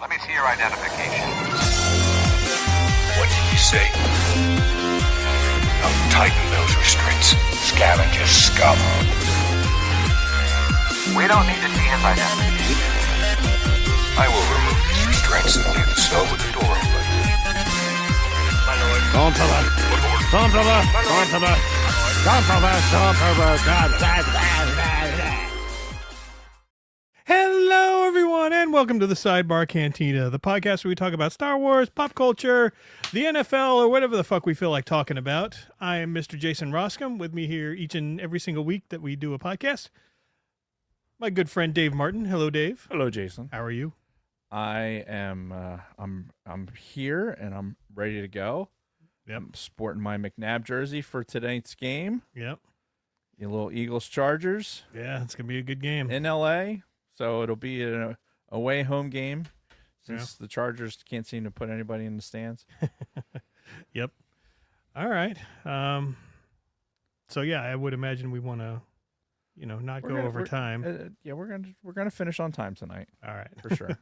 Let me see your identification. What did you say? I'll tighten those restraints. Scavenger scum. We don't need to see his identification. I will remove these restraints and leave the cell with the door open. My lord. Don't tell her. Don't tell her. Don't tell her. Don't tell her. Don't tell her. Hello, everyone, and welcome to the Sidebar Cantina, the podcast where we talk about Star Wars, pop culture, the NFL, or whatever the fuck we feel like talking about. I am Mr. Jason Roscom. With me here each and every single week that we do a podcast, my good friend Dave Martin. Hello, Dave. Hello, Jason. How are you? I am. I'm here and I'm ready to go. Yep. I'm sporting my McNabb jersey for tonight's game. Yep. The little Eagles Chargers Yeah, it's gonna be a good game. in LA. So it'll be an away home game since the Chargers can't seem to put anybody in the stands. Yep. All right. So yeah, I would imagine we want to, not go over time. We're gonna finish on time tonight. All right, for sure.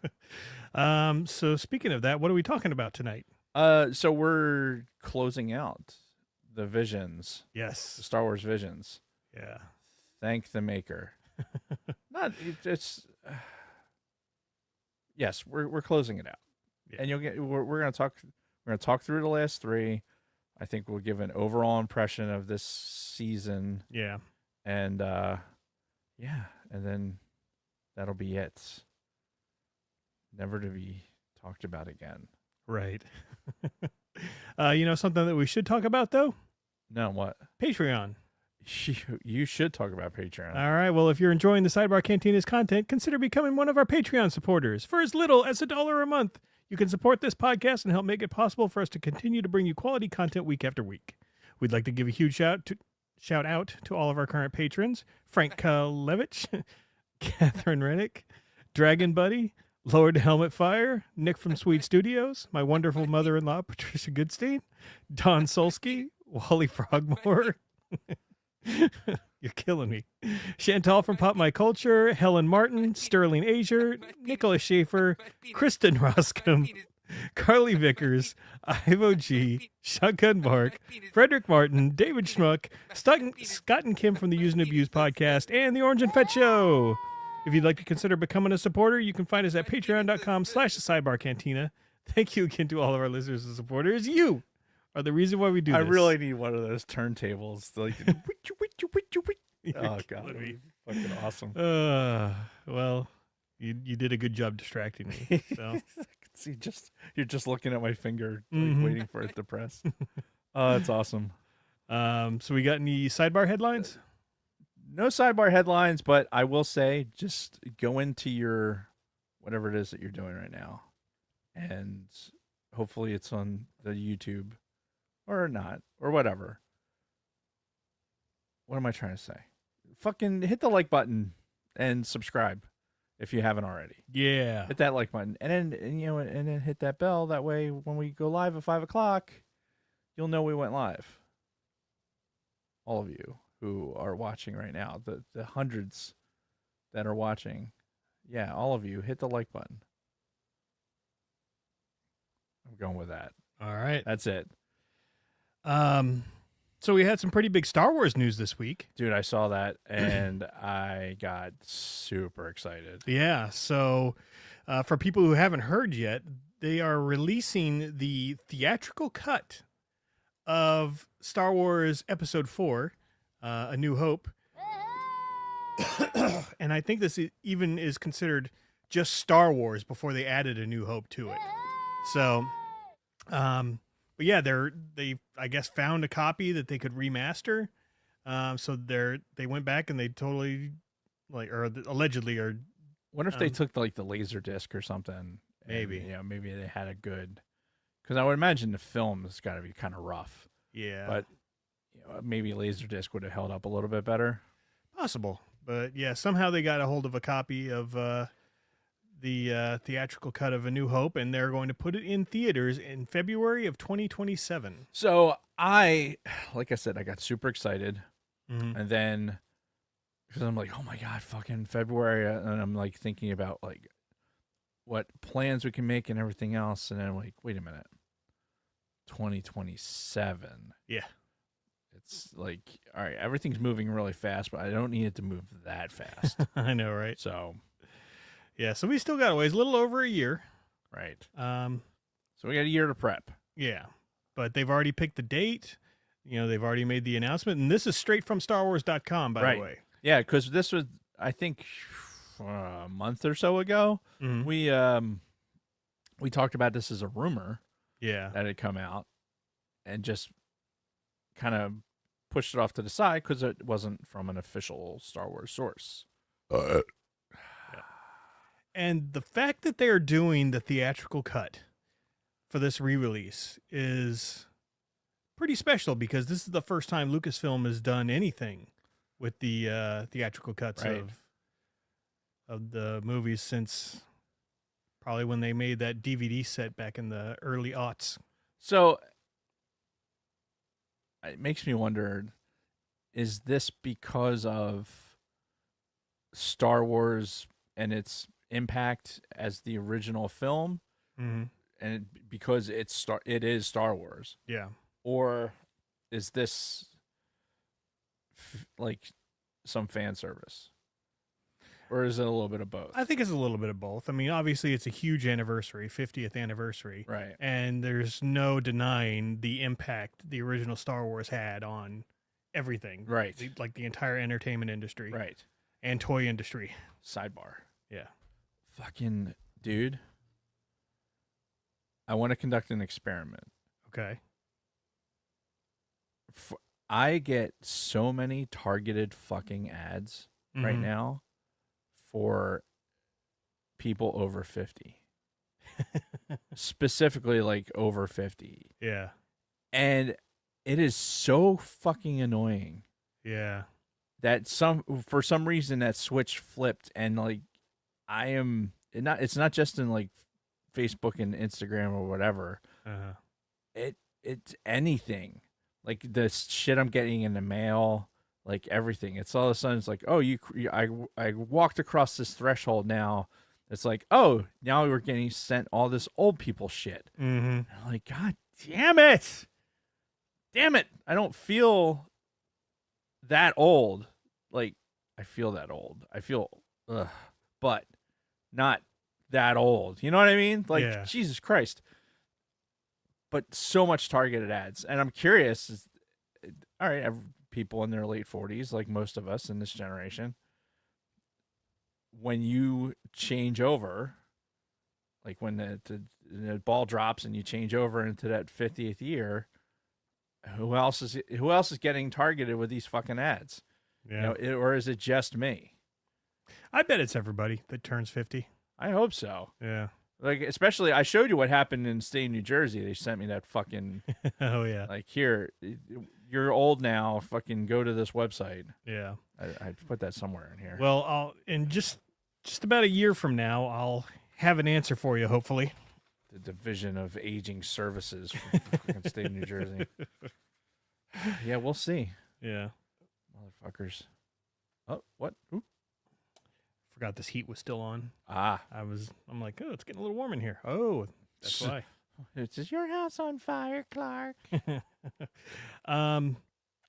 So speaking of that, what are we talking about tonight? So we're closing out the Visions, the Yes. Star Wars Visions. Yeah. Thank the maker. Yes, we're closing it out, Yeah. and we're gonna talk through the last three. I think we'll give an overall impression of this season, Yeah. and and then that'll be it. Never to be talked about again. Right. Something that we should talk about though? No, what? Patreon. You should talk about Patreon. All right. Well, if you're enjoying the Sidebar Cantina's content, consider becoming one of our Patreon supporters. For as little as $1 a month, you can support this podcast and help make it possible for us to continue to bring you quality content week after week. We'd like to give a huge shout out to all of our current patrons: Frank Kalevich, Catherine Rennick, Dragon Buddy, Lord Helmet Fire, Nick from Sweet Studios, my wonderful mother-in-law Patricia Goodstein, Don Solsky, Wally Frogmore. You're killing me. Chantal from Pop My Culture, Helen Martin, Sterling Azier, Nicholas Schaefer, Kristen Roscom, Carly Vickers, Ivo G, Shotgun Bark, Frederick Martin, David Schmuck, Scott and Kim from the Use and Abuse podcast, and the Orange and Fett Show. If you'd like to consider becoming a supporter, you can find us at patreon.com/thesidebarcantina. Thank you again to all of our listeners and supporters. You are the reason why we do this. I really need one of those turntables. Oh god, killing me. fucking awesome. Well, you did a good job distracting me. So I can see you're just looking at my finger, Mhm. waiting for it to press. Oh, it's awesome. So we got any sidebar headlines? No sidebar headlines, but I will say, just go into your whatever it is that you're doing right now, and hopefully it's on the YouTube or not or whatever. What am I trying to say? Fucking hit the like button and subscribe if you haven't already. Yeah. Hit that like button, and then hit that bell. That way, when we go live at 5:00, you'll know we went live. All of you who are watching right now, the hundreds that are watching, yeah, all of you, hit the like button. I'm going with that. All right. That's it. So we had some pretty big Star Wars news this week. Dude, I saw that and I got super excited. Yeah. So for people who haven't heard yet, they are releasing the theatrical cut of Star Wars Episode 4, A New Hope. And I think this even is considered just Star Wars before they added A New Hope to it. So, but yeah, they I guess found a copy that they could remaster. So they went back and they totally allegedly are. What if they took like the laser disc or something? Maybe. And, maybe they had a good, because I would imagine the film has got to be kind of rough. Yeah. But maybe Laserdisc would have held up a little bit better. Possible. But yeah, somehow they got a hold of a copy of the theatrical cut of A New Hope, and they're going to put it in theaters in February of 2027. So like I said, I got super excited. Mm-hmm. And then, because I'm like, oh my God, fucking February. And I'm like thinking about like, what plans we can make and everything else, and then I'm like, wait a minute, 2027. Yeah. It's like, all right, everything's moving really fast, but I don't need it to move that fast. I know, right? So, Yeah, so we still got a ways, a little over a year. right. Um, So we got a year to prep. yeah, but they've already picked the date. You know, they've already made the announcement, and this is straight from StarWars.com, by the way. Yeah, because this was, I think, a month or so ago. Mhm. We talked about this as a rumor Yeah. that had come out, and just kind of pushed it off to the side because it wasn't from an official Star Wars source. And the fact that they're doing the theatrical cut for this re-release is pretty special because this is the first time Lucasfilm has done anything with the theatrical cuts Right. of the movies since probably when they made that DVD set back in the early aughts. So it makes me wonder, is this because of Star Wars and its impact as the original film, Mm-hmm. and because it is Star Wars, Yeah. or is this like some fan service, or is it a little bit of both? I think it's a little bit of both. I mean, obviously it's a huge anniversary, 50th anniversary. Right. And there's no denying the impact the original Star Wars had on everything. Right. Like the entire entertainment industry. Right. And toy industry. Sidebar. Yeah. Fucking dude. I want to conduct an experiment. Okay. I get so many targeted fucking ads right Mhm. now for people over 50. Specifically like over 50. Yeah. And it is so fucking annoying Yeah. that for some reason that switch flipped, and like it's not just in like Facebook and Instagram or whatever. Uh-huh. It's anything. Like the shit I'm getting in the mail, like everything. It's all of a sudden it's like, oh, I walked across this threshold now. It's like, oh, now we're getting sent all this old people shit. Mm-hmm. And I'm like, God damn it. Damn it. I don't feel that old. Like, I feel that old. I feel, but not that old. You know what I mean? Like, Yeah. Jesus Christ. But so much targeted ads. And I'm curious, all right, people in their late 40s, like most of us in this generation, when you change over, like when the ball drops and you change over into that 50th year, who else is getting targeted with these fucking ads? Yeah. You know, or is it just me? I bet it's everybody that turns 50. I hope so. Yeah. Like, especially, I showed you what happened in state New Jersey. They sent me that fucking, Oh, yeah. like, here, you're old now. Fucking go to this website. Yeah. I put that somewhere in here. Well, in just about a year from now, I'll have an answer for you, hopefully. The Division of Aging Services for fucking state of New Jersey. Yeah, we'll see. Yeah. Motherfuckers. Oh, what? Ooh. Forgot this heat was still on. Ah. I'm like, oh, it's getting a little warm in here. Oh, that's why. Is your house on fire, Clark?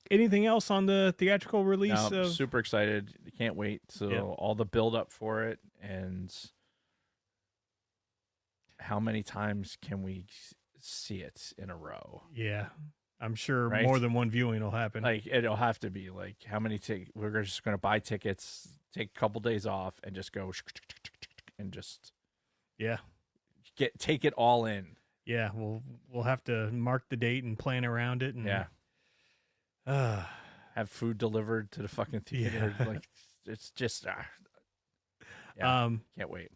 Anything else on the theatrical release? No, I'm of... super excited. Can't wait. So all the build up for it, and how many times can we see it in a row? Yeah. I'm sure Right? more than one viewing will happen. Like, it'll have to be like, how many we're just going to buy tickets, take a couple days off, and just go and just yeah. take it all in. Yeah, we'll have to mark the date and plan around it. And, Yeah. Have food delivered to the fucking theater. Yeah. Like, it's just, can't wait.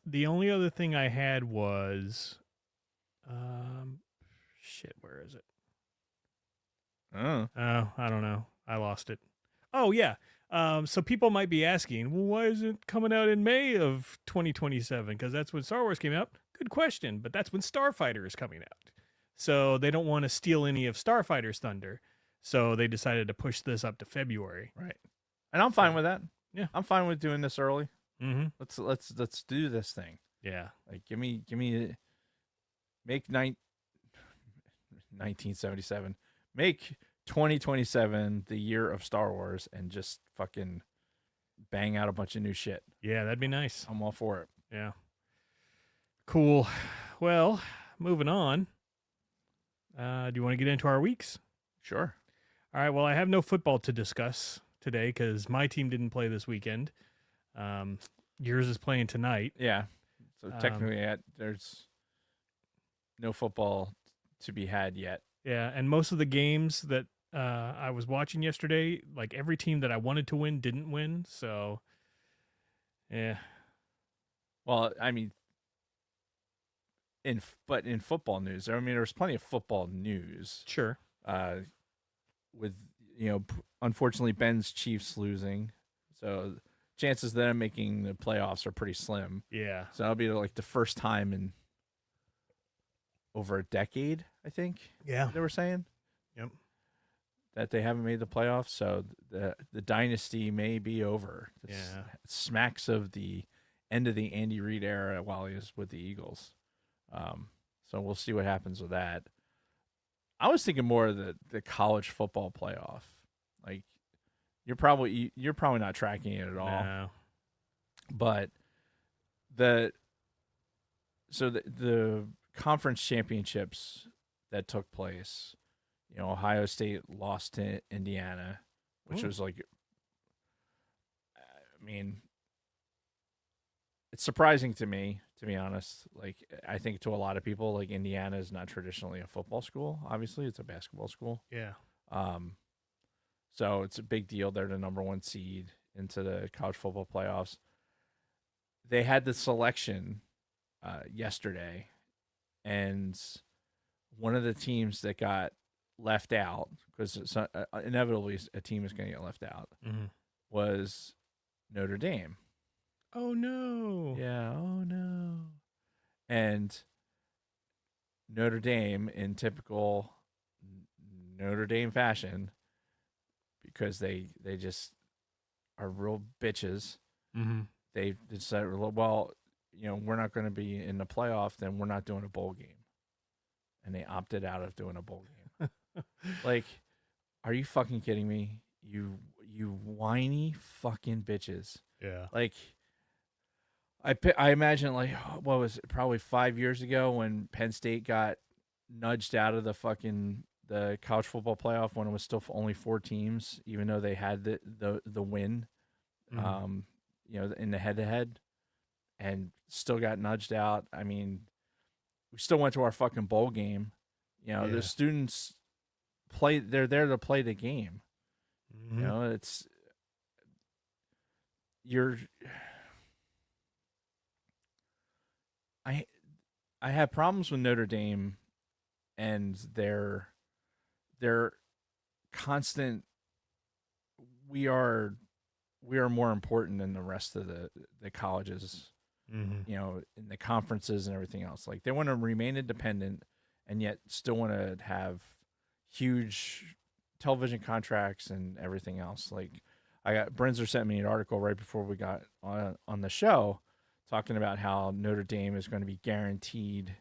The only other thing I had was, where is it? Oh. Oh, I don't know. I lost it. Oh, yeah. So people might be asking, well, why is it coming out in May of 2027? Because that's when Star Wars came out. Good question, but that's when Starfighter is coming out. So they don't want to steal any of Starfighter's thunder. So they decided to push this up to February. Right. And I'm fine with that. Yeah. I'm fine with doing this early. Mm-hmm. Let's do this thing. Yeah. Like, make 1977, make 2027 the year of Star Wars, and just fucking bang out a bunch of new shit. Yeah, that'd be nice. I'm all for it. Yeah. Cool. Well, moving on. Do you want to get into our weeks? Sure. All right. Well, I have no football to discuss today because my team didn't play this weekend. Yours is playing tonight. Yeah. So technically, there's no football to be had yet. Yeah, and most of the games that I was watching yesterday, like every team that I wanted to win didn't win. So, yeah. Well, I mean, in football news, I mean, there's plenty of football news. Sure. With unfortunately Ben's Chiefs losing, so chances of them making the playoffs are pretty slim. Yeah. So that'll be like the first time in over a decade, I think. Yeah. They were saying. Yep. That they haven't made the playoffs, so the dynasty may be over. It smacks of the end of the Andy Reid era while he was with the Eagles. So we'll see what happens with that. I was thinking more of the college football playoff. Like you're probably not tracking it at all. No. But the conference championships that took place, Ohio State lost to Indiana, which was like, I mean, it's surprising to me, to be honest. Like, I think to a lot of people, like, Indiana is not traditionally a football school. Obviously, it's a basketball school. Yeah. So it's a big deal. They're the number 1 seed into the college football playoffs. They had the selection yesterday, and one of the teams that got left out, because inevitably a team is going to get left out, was Notre Dame. Oh, no. Yeah, oh, no. And Notre Dame, in typical Notre Dame fashion, because they just are real bitches, they decided, well, we're not going to be in the playoff, then we're not doing a bowl game. And they opted out of doing a bowl game. Like, are you fucking kidding me? You whiny fucking bitches. Yeah. Like, I imagine, like, what was it, probably 5 years ago when Penn State got nudged out of the college football playoff when it was still only 4 teams, even though they had the win, in the head-to-head, and still got nudged out. I mean, we still went to our fucking bowl game. The students they're there to play the game. I have problems with Notre Dame and their constant, we are more important than the rest of the colleges, in the conferences and everything else. Like, they want to remain independent and yet still want to have huge television contracts and everything else. Like, Brenzer sent me an article right before we got on the show talking about how Notre Dame is going to be guaranteed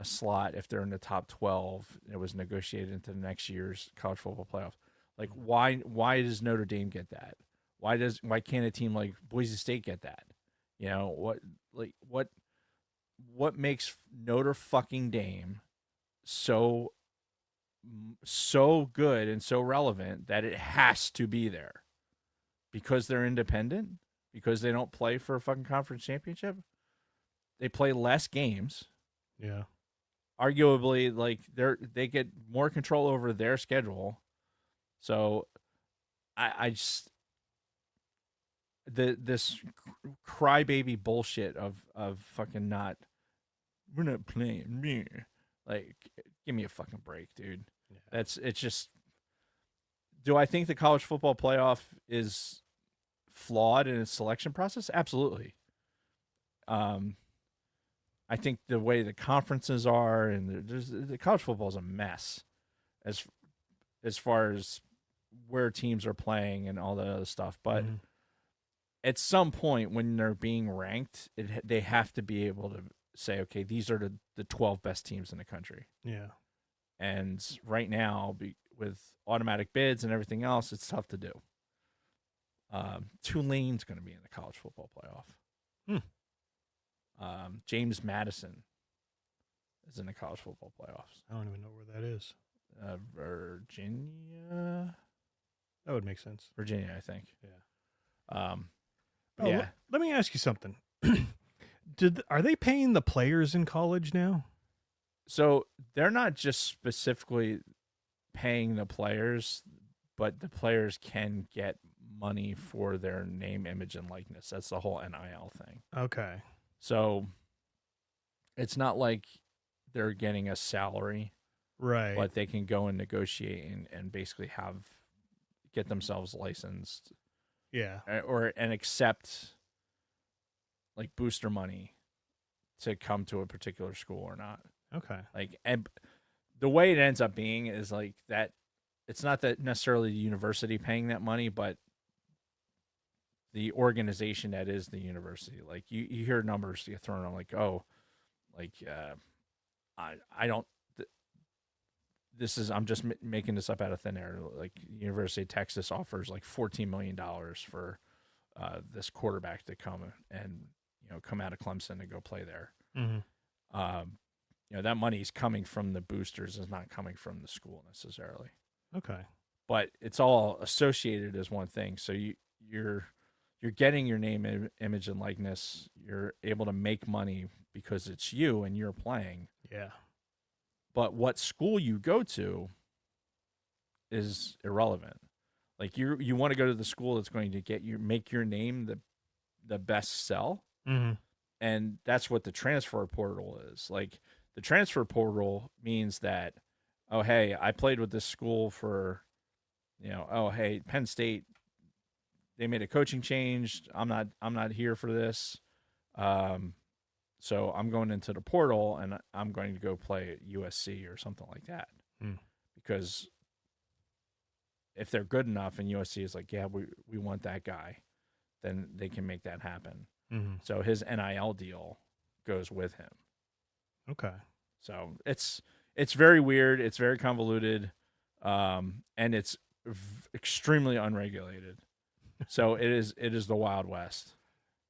a slot if they're in the top 12. It was negotiated into the next year's college football playoff. Like, why does Notre Dame get that? Why can't a team like Boise State get that? What makes Notre fucking Dame so good and so relevant that it has to be there? Because they're independent? Because they don't play for a fucking conference championship? They play less games. Yeah. Arguably, like, they get more control over their schedule. So I just, this crybaby bullshit of fucking we're not playing. Like, give me a fucking break, dude. Yeah. It's just, do I think the college football playoff is flawed in its selection process? Absolutely. I think the way the conferences are, and the college football is a mess as far as where teams are playing and all that other stuff. But at some point when they're being ranked, they have to be able to say, okay, these are the 12 best teams in the country. Yeah. And right now, with automatic bids and everything else, it's tough to do. Tulane's going to be in the college football playoff. James Madison is in the college football playoffs. I don't even know where that is. Virginia. That would make sense. Virginia, I think. Yeah. Yeah. Let me ask you something. Are they paying the players in college now? So they're not just specifically paying the players, but the players can get money for their name, image, and likeness. That's the whole NIL thing. Okay. So it's not like they're getting a salary, right? But they can go and negotiate and basically get themselves licensed. Yeah. And accept like booster money to come to a particular school or not. Okay. Like, and the way it ends up being is like that. It's not that necessarily the university paying that money, but the organization that is the university. Like you hear numbers get thrown on, like, oh, like I don't. This is, I'm just making this up out of thin air. Like University of Texas offers like $14 million for this quarterback to come and come out of Clemson and go play there. Mm-hmm. That money is coming from the boosters, is not coming from the school necessarily. Okay. But it's all associated as one thing. So you're getting your name, image, and likeness. You're able to make money because it's you and you're playing. Yeah. But what school you go to is irrelevant. Like you want to go to the school that's going to make your name the best sell. Mm-hmm. And that's what the transfer portal is. Like the transfer portal means that, oh, hey, I played with this school for, oh, hey, Penn State, they made a coaching change. I'm not here for this. So I'm going into the portal and I'm going to go play at USC or something like that. Because if they're good enough and USC is like, yeah, we want that guy, then they can make that happen. Mm-hmm. So his NIL deal goes with him. Okay. So it's very weird. It's very convoluted, and it's extremely unregulated. So it is the Wild West.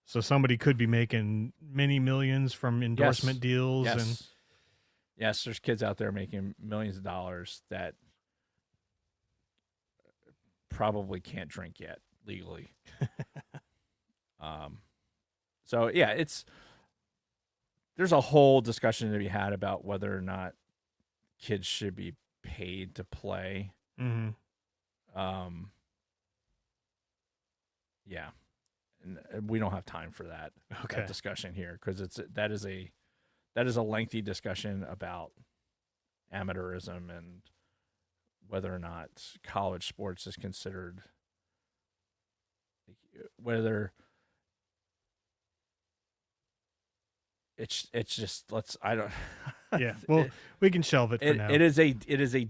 So somebody could be making many millions from endorsement deals. Yes. And yes, there's kids out there making millions of dollars that probably can't drink yet legally. So yeah, there's a whole discussion to be had about whether or not kids should be paid to play. Mm-hmm. Yeah. And we don't have time for that, that discussion here, because that is a lengthy discussion about amateurism and whether or not college sports is considered, whether it's just yeah. Well, we can shelve it for now. It is a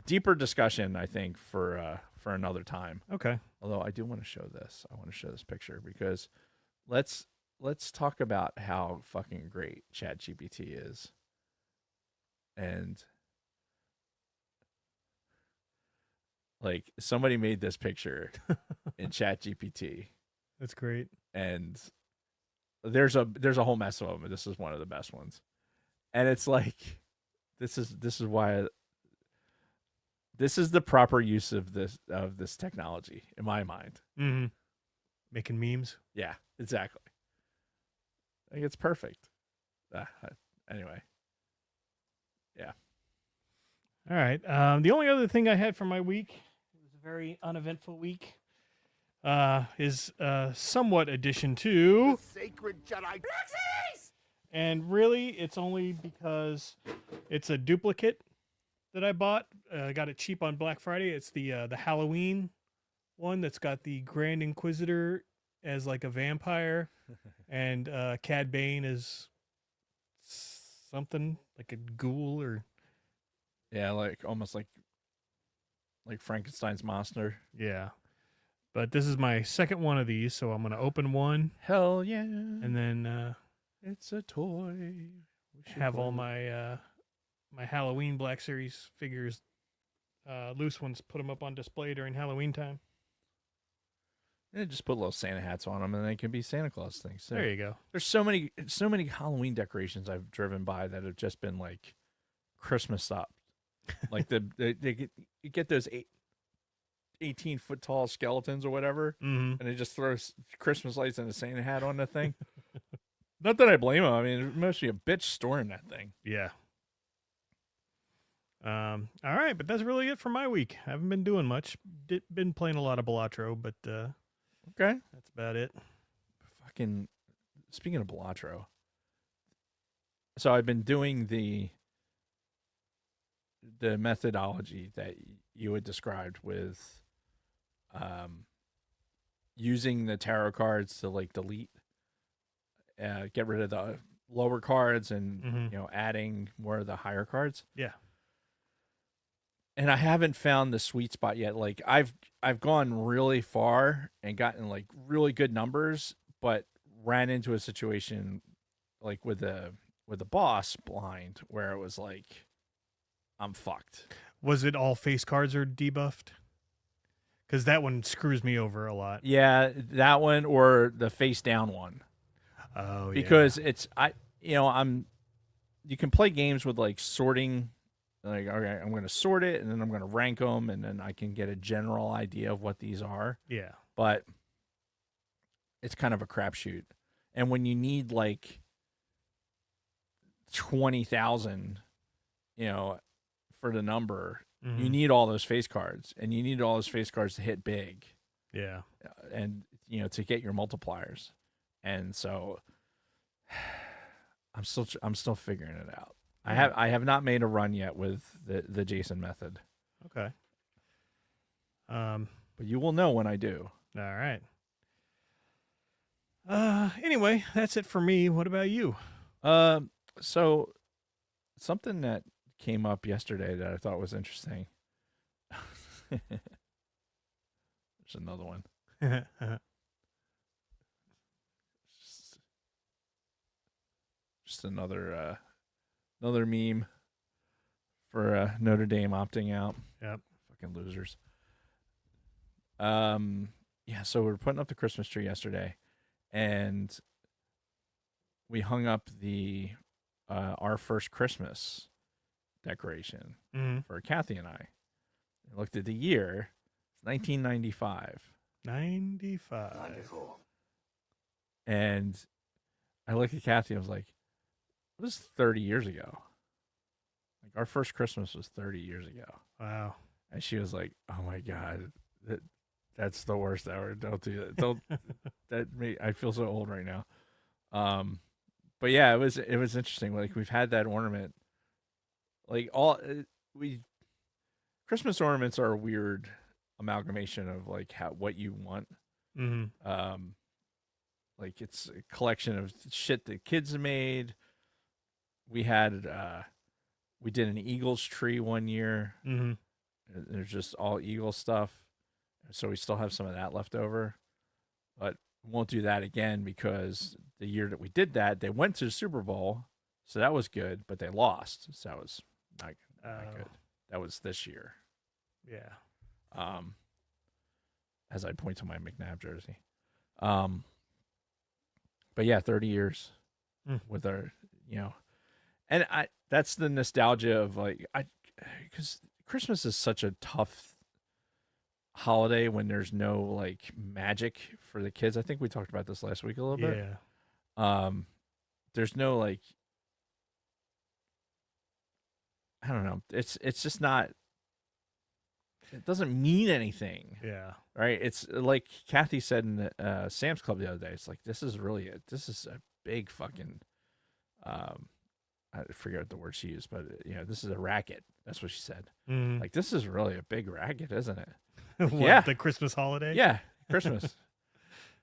deeper discussion, I think, for another time. Okay. Although I do want to show this. I want to show this picture because let's talk about how fucking great ChatGPT is. And like somebody made this picture in ChatGPT. That's great. And there's a whole mess of them, and this is one of the best ones. And it's like this is why this is the proper use of this technology in my mind. Mm-hmm. Making memes. Yeah, exactly. I think it's perfect. Anyway. Yeah. All right. The only other thing I had for my week, it was a very uneventful week, is somewhat addition to Sacred Jedi. And really, it's only because it's a duplicate that I bought. I got it cheap on Black Friday. It's the Halloween one that's got the Grand Inquisitor as like a vampire, and Cad Bane is something like a ghoul or yeah, like almost like Frankenstein's monster. Yeah. But this is my second one of these, so I'm going to open one Hell yeah. and then It's a toy. We should have play all with- my my Halloween Black Series figures, loose ones, put them up on display during Halloween time. Yeah, just put little Santa hats on them, and they can be Santa Claus things. So There you go. there's so many Halloween decorations I've driven by that have just been like Christmas up. Like you get those 18-foot tall skeletons or whatever, Mm-hmm. and they just throw Christmas lights and a Santa hat on the thing. Not that I blame them. I mean, it must be a bitch storing that thing. Yeah. All right, but that's really it for my week. I haven't been doing much. Been playing a lot of Balatro, but Okay. that's about it. Fucking speaking of Balatro, so I've been doing the methodology that you had described with using the tarot cards to like delete, get rid of the lower cards and Mhm. adding more of the higher cards. Yeah. And I haven't found the sweet spot yet. Like I've gone really far and gotten like really good numbers, but ran into a situation like with the boss blind where it was like I'm fucked. Was it all face cards are debuffed? Because that one screws me over a lot. Yeah, that one or the face down one. Oh, Because it's you can play games with like sorting, like okay, I'm going to sort it and then I'm going to rank them and then I can get a general idea of what these are. yeah. But it's kind of a crapshoot. And when you need like 20,000, for the number, you Mhm. need all those face cards, and you need all those face cards to hit big, Yeah. and to get your multipliers. And so, I'm still figuring it out. I have not made a run yet with the Jason method, Okay. but you will know when I do. All right. Anyway, that's it for me. What about you? So something that came up yesterday that I thought was interesting. There's another one. Just another meme for Notre Dame opting out. Yep. Fucking losers. Yeah, so we were putting up the Christmas tree yesterday, and we hung up the our first Christmas decoration Mhm. for Kathy and I. I looked at the year. It's 1995. 95. And I looked at Kathy and I was like, it was 30 years ago. Like our first Christmas was 30 years ago. Wow. And she was like, oh my God, that's the worst ever. Don't do that. Don't I feel so old right now. But yeah, it was interesting. Like we've had that ornament. Like Christmas ornaments are a weird amalgamation of like what you want. Mm-hmm. Like it's a collection of shit that kids made. We had we did an Eagles tree one year. Mm-hmm. There's just all Eagle stuff. So we still have some of that left over. But we won't do that again because the year that we did that, they went to the Super Bowl. So that was good, but they lost. So that was not good. That was this year. Yeah. As I point to my McNabb jersey. But yeah, 30 years with our, and that's the nostalgia of like, because Christmas is such a tough holiday when there's no like magic for the kids. I think we talked about this last week a little bit. Yeah. There's no like, I don't know. It's just not, it doesn't mean anything. Yeah. Right. It's like Kathy said in the Sam's Club the other day. It's like, this is a big fucking, I forget what the word she used, but this is a racket. That's what she said. Mm-hmm. Like, this is really a big racket, isn't it? What, yeah. The Christmas holiday? Yeah. Christmas.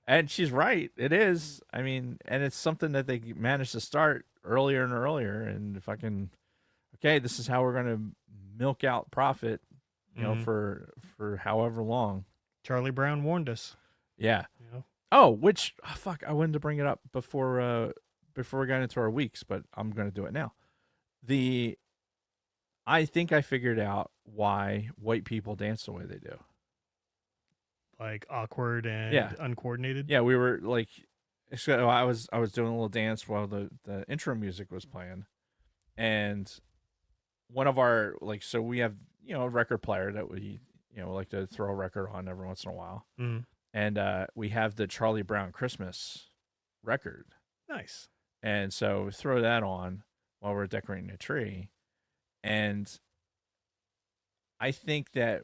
And she's right. It is. I mean, and it's something that they managed to start earlier and earlier and fucking, okay, this is how we're going to milk out profit, for however long. Charlie Brown warned us. Yeah. You know? Oh, which fuck, I wanted to bring it up before we got into our weeks, but I'm gonna do it now. I think I figured out why white people dance the way they do. Like awkward and Yeah. uncoordinated. Yeah, we were like, so I was doing a little dance while the intro music was playing, and one of our so we have a record player that we like to throw a record on every once in a while, and we have the Charlie Brown Christmas record. Nice. And so we throw that on while we're decorating a tree, and I think that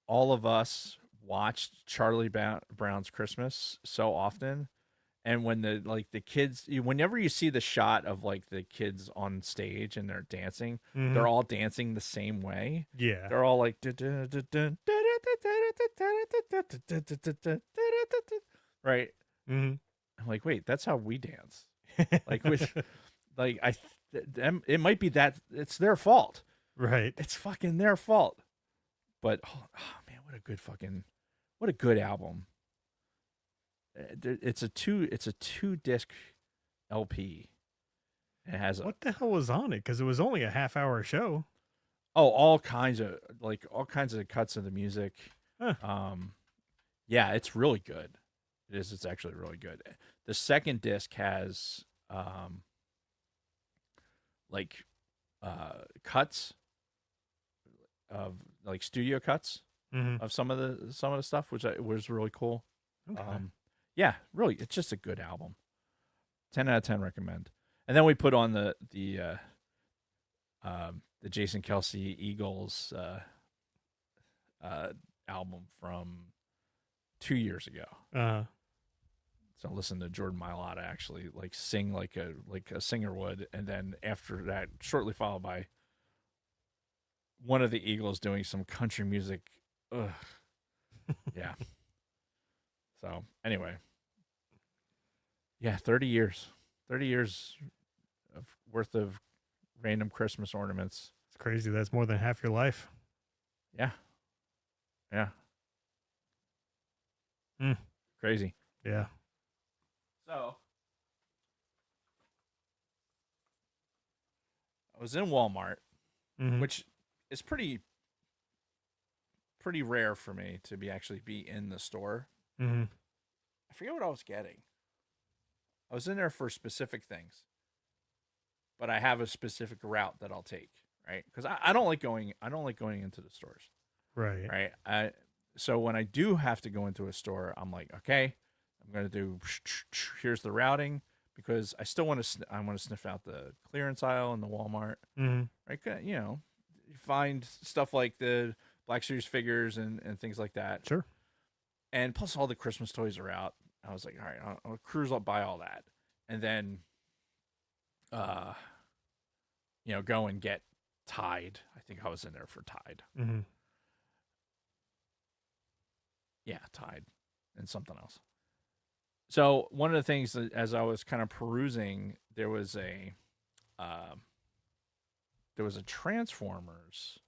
all of us watched Charlie Brown's Christmas so often, and when the kids, whenever you see the shot of the kids on stage and they're dancing, they're all dancing the same way. Yeah. They're all like right. I'm like, wait, that's how we dance. It might be that it's their fault. Right. It's fucking their fault. But oh man, what a good album. It's a two disc LP. It has what the hell was on it? Because it was only a half-hour show. Oh, all kinds of cuts of the music. Huh. Yeah, it's really good. It is. It's actually really good. The second disc has cuts of studio cuts of some of the stuff, which was really cool. Okay. Yeah, really, it's just a good album. 10 out of 10 recommend. And then we put on the Jason Kelsey Eagles album from 2 years ago. So listen to Jordan Mailata actually sing like a singer would, and then after that, shortly followed by one of the Eagles doing some country music. Ugh. Yeah. So anyway, yeah, 30 years worth of random Christmas ornaments. It's crazy. That's more than half your life. Yeah. Crazy. Yeah. So I was in Walmart, which is pretty rare for me to be in the store. I forget what I was getting. I was in there for specific things, but I have a specific route that I'll take, right? Because I don't like going into the stores, Right. So when I do have to go into a store, I'm like, okay, I'm gonna do. Here's the routing, because I still want to. I want to sniff out the clearance aisle in the Walmart, right? You find stuff like the Black Series figures and things like that. Sure. And plus, all the Christmas toys are out. I was like, all right, I'll cruise up, buy all that, and then, go and get Tide. I think I was in there for Tide. Yeah, Tide, and something else. So one of the things that, as I was kind of perusing, there was a Transformers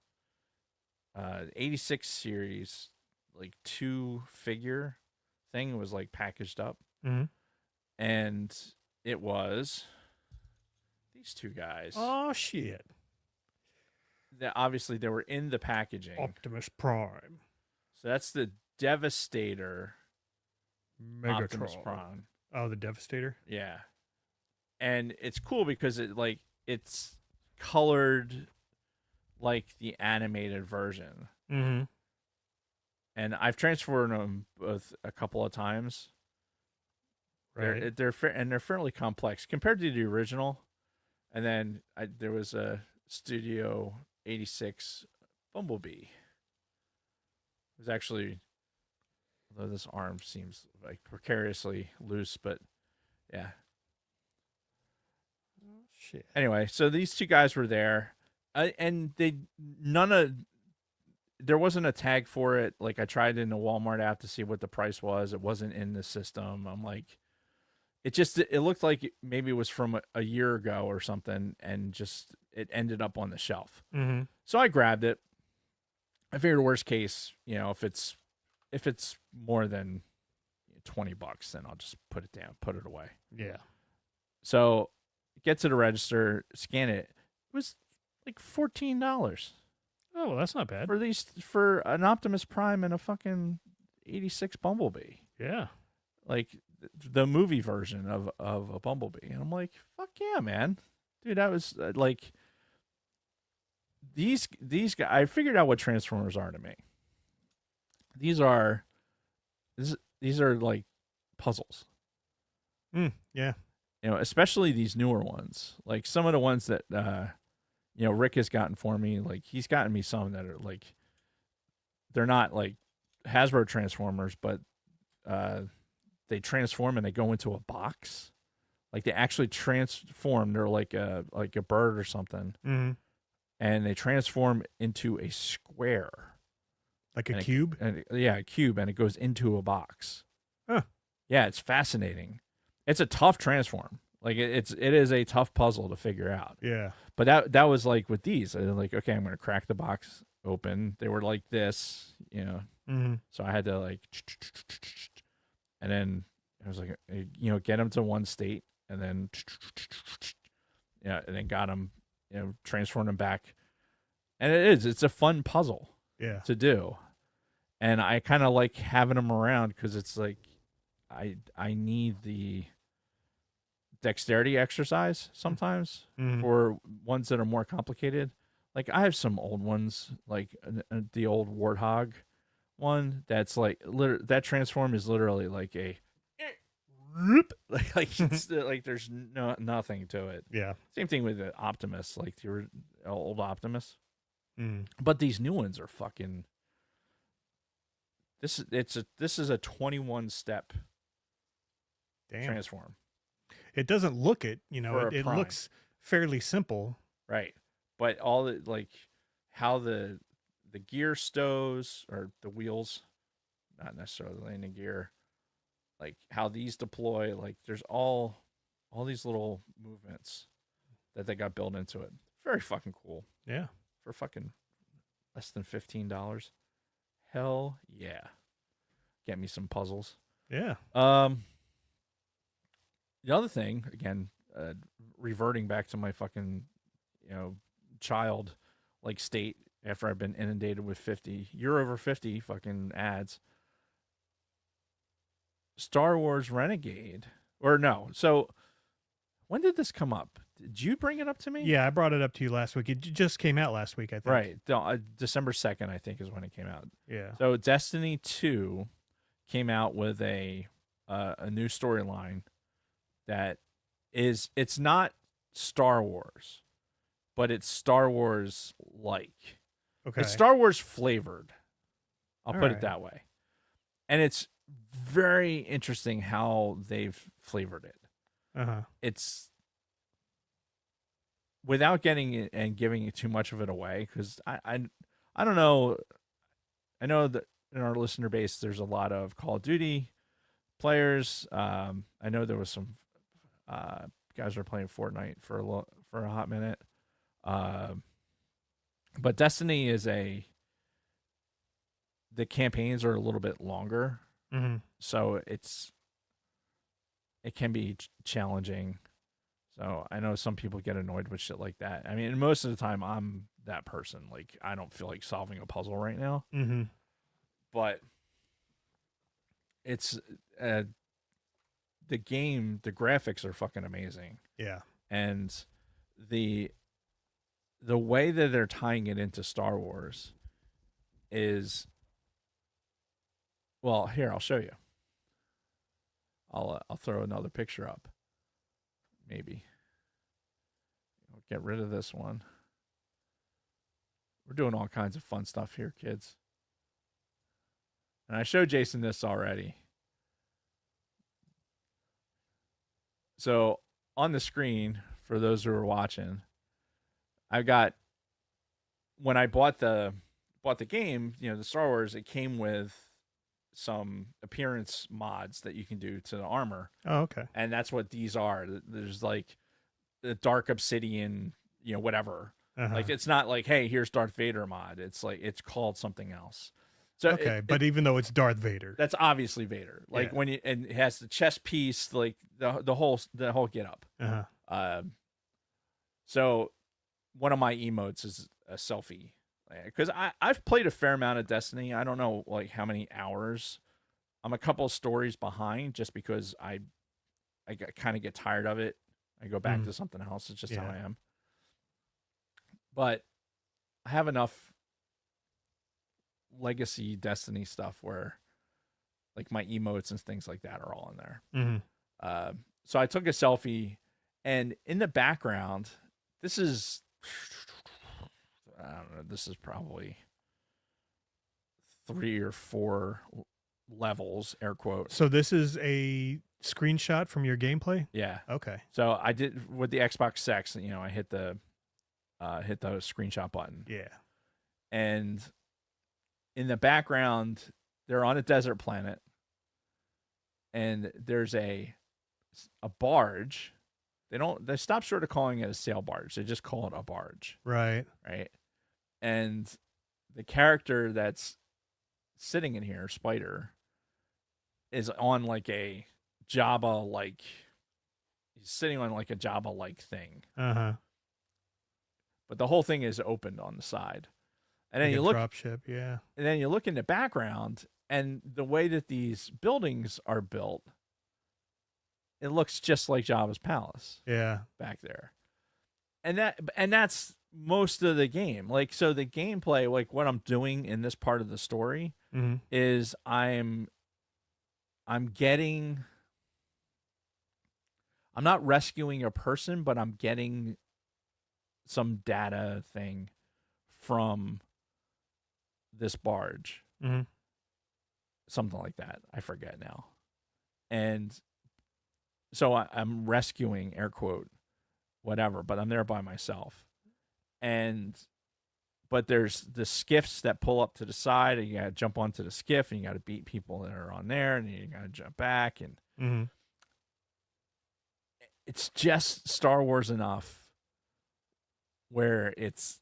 86 series 2-figure thing. It was packaged up, and it was these two guys. Oh shit! That obviously they were in the packaging. Optimus Prime. So that's the Devastator. Megatron. Optimus Prime. Oh, the Devastator. Yeah, and it's cool because it's colored like the animated version. And I've transferred them both a couple of times. Right. They're fairly complex compared to the original. And then there was a Studio 86 Bumblebee. It was actually, although this arm seems precariously loose, but yeah. Oh, shit. Anyway, so these two guys were there, and there wasn't a tag for it. I tried in the Walmart app to see what the price was. It wasn't in the system. I'm like, it looked like maybe it was from a year ago or something, and just it ended up on the shelf. So I grabbed it. I figured worst case, if it's if it's more than $20, then I'll just put it down, put it away. Yeah. So get to the register, scan it. It was like $14 Oh, well, that's not bad. for an Optimus Prime and a fucking 86 Bumblebee. Yeah. Like the movie version of a Bumblebee. And I'm like, fuck yeah, man. Dude, that was like these guys. I figured out what Transformers are to me. These are like puzzles. Yeah. You know, especially these newer ones. Like some of the ones that Rick has gotten for me. Like he's gotten me some that are like they're not like Hasbro Transformers, but they transform and they go into a box. Like they actually transform. They're like a bird or something, and they transform into a square, like a cube. A cube, and it goes into a box. Huh. Yeah, it's fascinating. It's a tough transform. Like it is a tough puzzle to figure out. Yeah. But that was like with these. I was like, okay, I'm gonna crack the box open. They were like this, So I had to like, and then I was like, get them to one state. And then, and then got them, transformed them back. And it's a fun puzzle to do. And I kind of like having them around because it's like, I need the dexterity exercise sometimes for ones that are more complicated. Like I have some old ones, like the old Warthog one that's like, that transform is literally like a, like it's like there's nothing to it. Yeah. Same thing with the Optimus, like the old Optimus. But these new ones are fucking. This is a 21 step transform. It doesn't look it. It looks fairly simple. Right, but all the like how the gear stows or the wheels, not necessarily the landing gear. Like how these deploy, like there's all these little movements that they got built into it. Very fucking cool. Yeah. For fucking less than $15. Hell yeah. Get me some puzzles. Yeah. The other thing, again, reverting back to my fucking, child like state after I've been inundated with 50 over 50 fucking ads. Star Wars Renegade, or no? So when did this come up? Did you bring it up to me? Yeah, I brought it up to you last week. It just came out last week, I think. Right, December 2nd, I think, is when it came out. Yeah. So Destiny 2 came out with a new storyline that it's not Star Wars, but it's Star Wars like. Okay. It's Star Wars flavored. I'll put it that way, and it's very interesting how they've flavored it. It's without getting it and giving it too much of it away, because I don't know. I know that in our listener base there's a lot of Call of Duty players. I know there was some guys who were playing Fortnite for a hot minute. But Destiny is the campaigns are a little bit longer. So it can be challenging. So I know some people get annoyed with shit like that. I mean, most of the time I'm that person. Like I don't feel like solving a puzzle right now. But it's the game. The graphics are fucking amazing. Yeah, and the way that they're tying it into Star Wars is. Well, here, I'll show you. I'll throw another picture up. Maybe. I'll get rid of this one. We're doing all kinds of fun stuff here, kids. And I showed Jason this already. So on the screen, for those who are watching, I've got, when I bought the game, the Star Wars, it came with some appearance mods that you can do to the armor. Oh, okay. And that's what these are. There's like the dark obsidian, whatever. Like it's not like, hey, here's Darth Vader mod. It's like it's called something else. So Okay, but even though it's Darth Vader. that's obviously Vader. Like Yeah. when and it has the chest piece, like the whole get up. Uh-huh. So one of my emotes is a selfie, because I've played a fair amount of Destiny. I don't know like how many hours. I'm a couple of stories behind just because I kind of get tired of it. I go back to something else. It's just how I am. But I have enough legacy Destiny stuff where like my emotes and things like that are all in there. Mm-hmm. So I took a selfie, and in the background, this is, I don't know, this is probably 3 or 4 levels, air quotes. So this is a screenshot from your gameplay? Yeah. Okay. So I did with the Xbox X, I hit the screenshot button. Yeah. And in the background, they're on a desert planet, and there's a barge. They stop short of calling it a sail barge. They just call it a barge. Right. Right. And the character that's sitting in here, Spider, is on like a Jabba like, he's sitting on like a Jabba like thing. Uh-huh. But the whole thing is opened on the side. And then Like you a look drop ship, yeah. and then you look in the background, and the way that these buildings are built, it looks just like Jabba's palace. Yeah. Back there. And that's most of the game. Like, so the gameplay, like what I'm doing in this part of the story is I'm not rescuing a person, but I'm getting some data thing from this barge. Something like that. I forget now. And so I'm rescuing, air quote, whatever, but I'm there by myself. But there's the skiffs that pull up to the side, and you got to jump onto the skiff, and you got to beat people that are on there, and you got to jump back. And it's just Star Wars enough where it's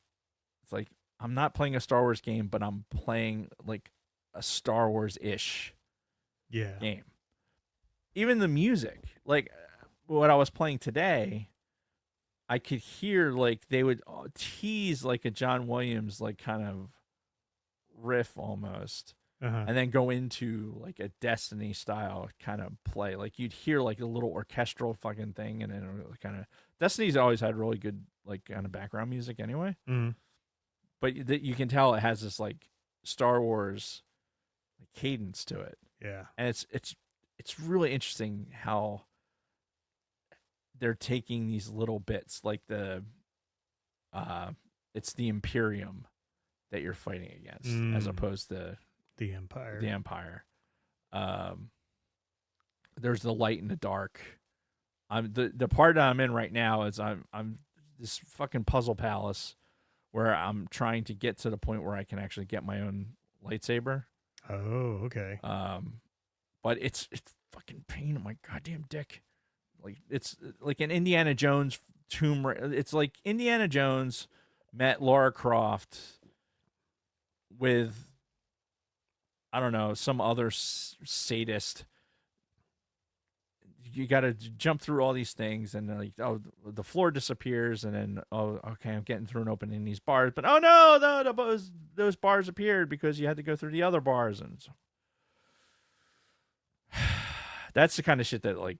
like, I'm not playing a Star Wars game, but I'm playing like a Star Wars-ish game. Even the music, like what I was playing today, I could hear like they would tease like a John Williams like kind of riff almost, and then go into like a Destiny style kind of play. Like you'd hear like a little orchestral fucking thing, and then it would kind of, Destiny's always had really good like kind of background music anyway. But you can tell it has this like Star Wars like cadence to it. Yeah. And it's really interesting how they're taking these little bits, like it's the Imperium that you're fighting against, as opposed to the Empire. The Empire. There's the light and the dark. The part that I'm in right now is I'm this fucking puzzle palace where I'm trying to get to the point where I can actually get my own lightsaber. Oh, okay. But it's fucking pain in my goddamn dick. Like it's like an Indiana Jones it's like Indiana Jones met Lara Croft with, I don't know, some other sadist. You got to jump through all these things, and like, oh, the floor disappears, and then, oh, okay, I'm getting through and opening these bars, but oh no, those bars appeared because you had to go through the other bars, and so that's the kind of shit that like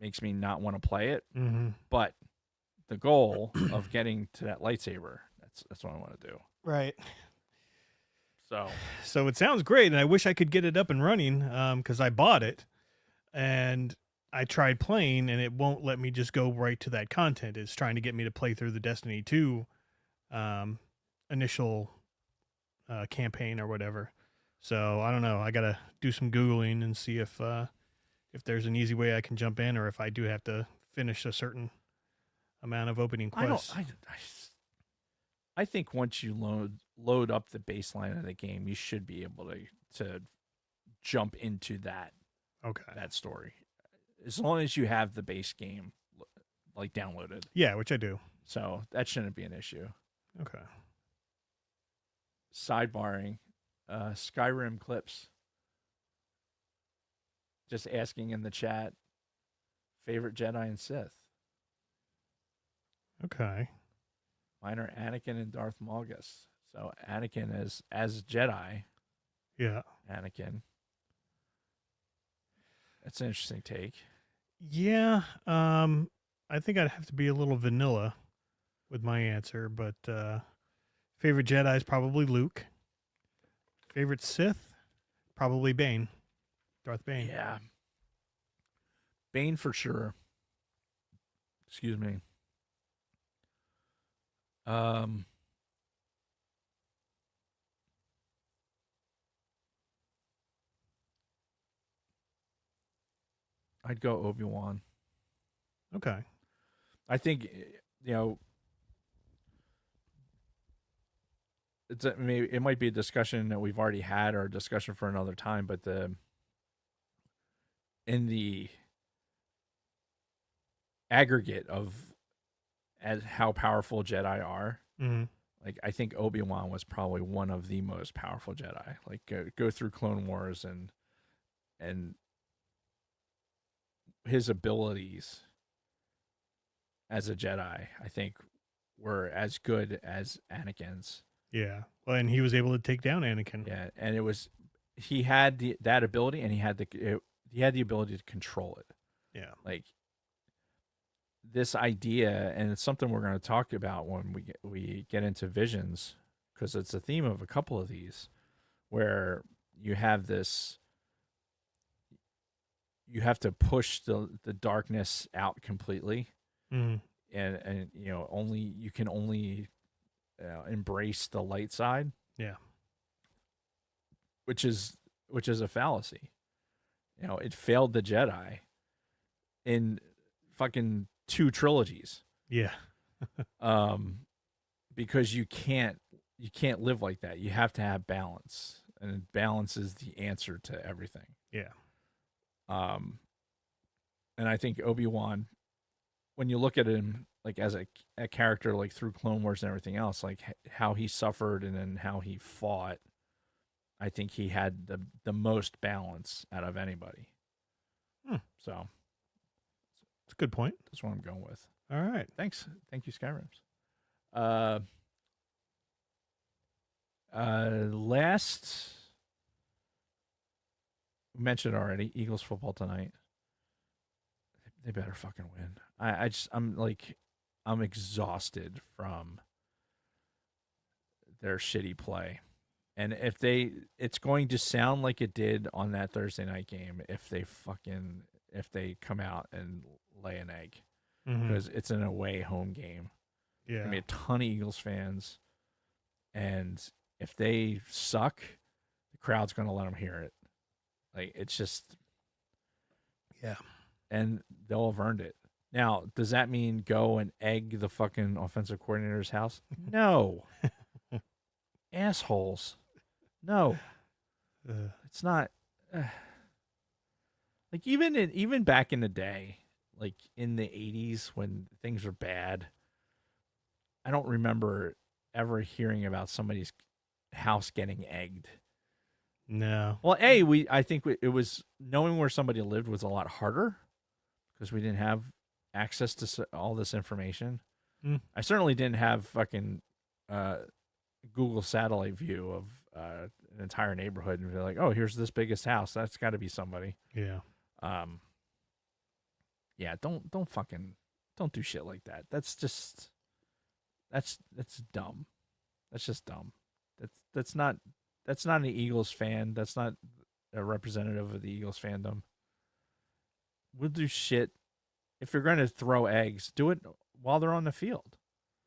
makes me not want to play it. But the goal of getting to that lightsaber, that's what I want to do. Right. So it sounds great, and I wish I could get it up and running, because I bought it. And I tried playing, and it won't let me just go right to that content. It's trying to get me to play through the Destiny 2 initial campaign or whatever. So I don't know. I got to do some Googling and see if there's an easy way I can jump in, or if I do have to finish a certain amount of opening quests. I think once you load up the baseline of the game, you should be able to jump into that. Okay. That story, as long as you have the base game like downloaded. Yeah, which I do. So that shouldn't be an issue. Okay. Sidebarring, Skyrim clips. Just asking in the chat, favorite Jedi and Sith. Okay. Mine are Anakin and Darth Malgus. So Anakin as Jedi. Yeah. Anakin. That's an interesting take. Yeah. I think I'd have to be a little vanilla with my answer, but favorite Jedi is probably Luke. Favorite Sith, probably Bane. Darth Bane. Yeah. Bane for sure. Excuse me. I'd go Obi-Wan. Okay. I think, it might be a discussion that we've already had or a discussion for another time, but in the aggregate of as how powerful Jedi are, like I think Obi-Wan was probably one of the most powerful Jedi. Like go through Clone Wars and his abilities as a Jedi, I think, were as good as Anakin's. Yeah. Well, and he was able to take down Anakin. Yeah, and he had that ability, and he had the ability to control it. Yeah. Like this idea, and it's something we're going to talk about when we get into Visions, because it's a theme of a couple of these, where you have this. You have to push the darkness out completely, and you can only embrace the light side. Yeah, which is a fallacy. It failed the Jedi in fucking 2 trilogies. Yeah, because you can't live like that. You have to have balance, and balance is the answer to everything. Yeah. And I think Obi-Wan, when you look at him like as a character, like through Clone Wars and everything else, like how he suffered and then how he fought, I think he had the most balance out of anybody. So it's a good point. That's what I'm going with. All right. Thanks. Thank you, Skyrims. Last, we mentioned already, Eagles football tonight. They better fucking win. I'm exhausted from their shitty play. And it's going to sound like it did on that Thursday night game if they come out and lay an egg, because it's an away home game. Yeah. I mean, a ton of Eagles fans, and if they suck, the crowd's going to let them hear it. Like, it's just, yeah. And they'll have earned it. Now, does that mean go and egg the fucking offensive coordinator's house? No. Assholes. No. It's not. Like, even back in the day, like in the 80s when things were bad, I don't remember ever hearing about somebody's house getting egged. No. Well, I think it was knowing where somebody lived was a lot harder because we didn't have access to all this information. I certainly didn't have fucking Google satellite view of an entire neighborhood and be like, oh, here's this biggest house. That's got to be somebody. Yeah. Yeah. Don't do shit like that. That's dumb. That's just dumb. That's not an Eagles fan. That's not a representative of the Eagles fandom. We'll do shit. If you're going to throw eggs, do it while they're on the field.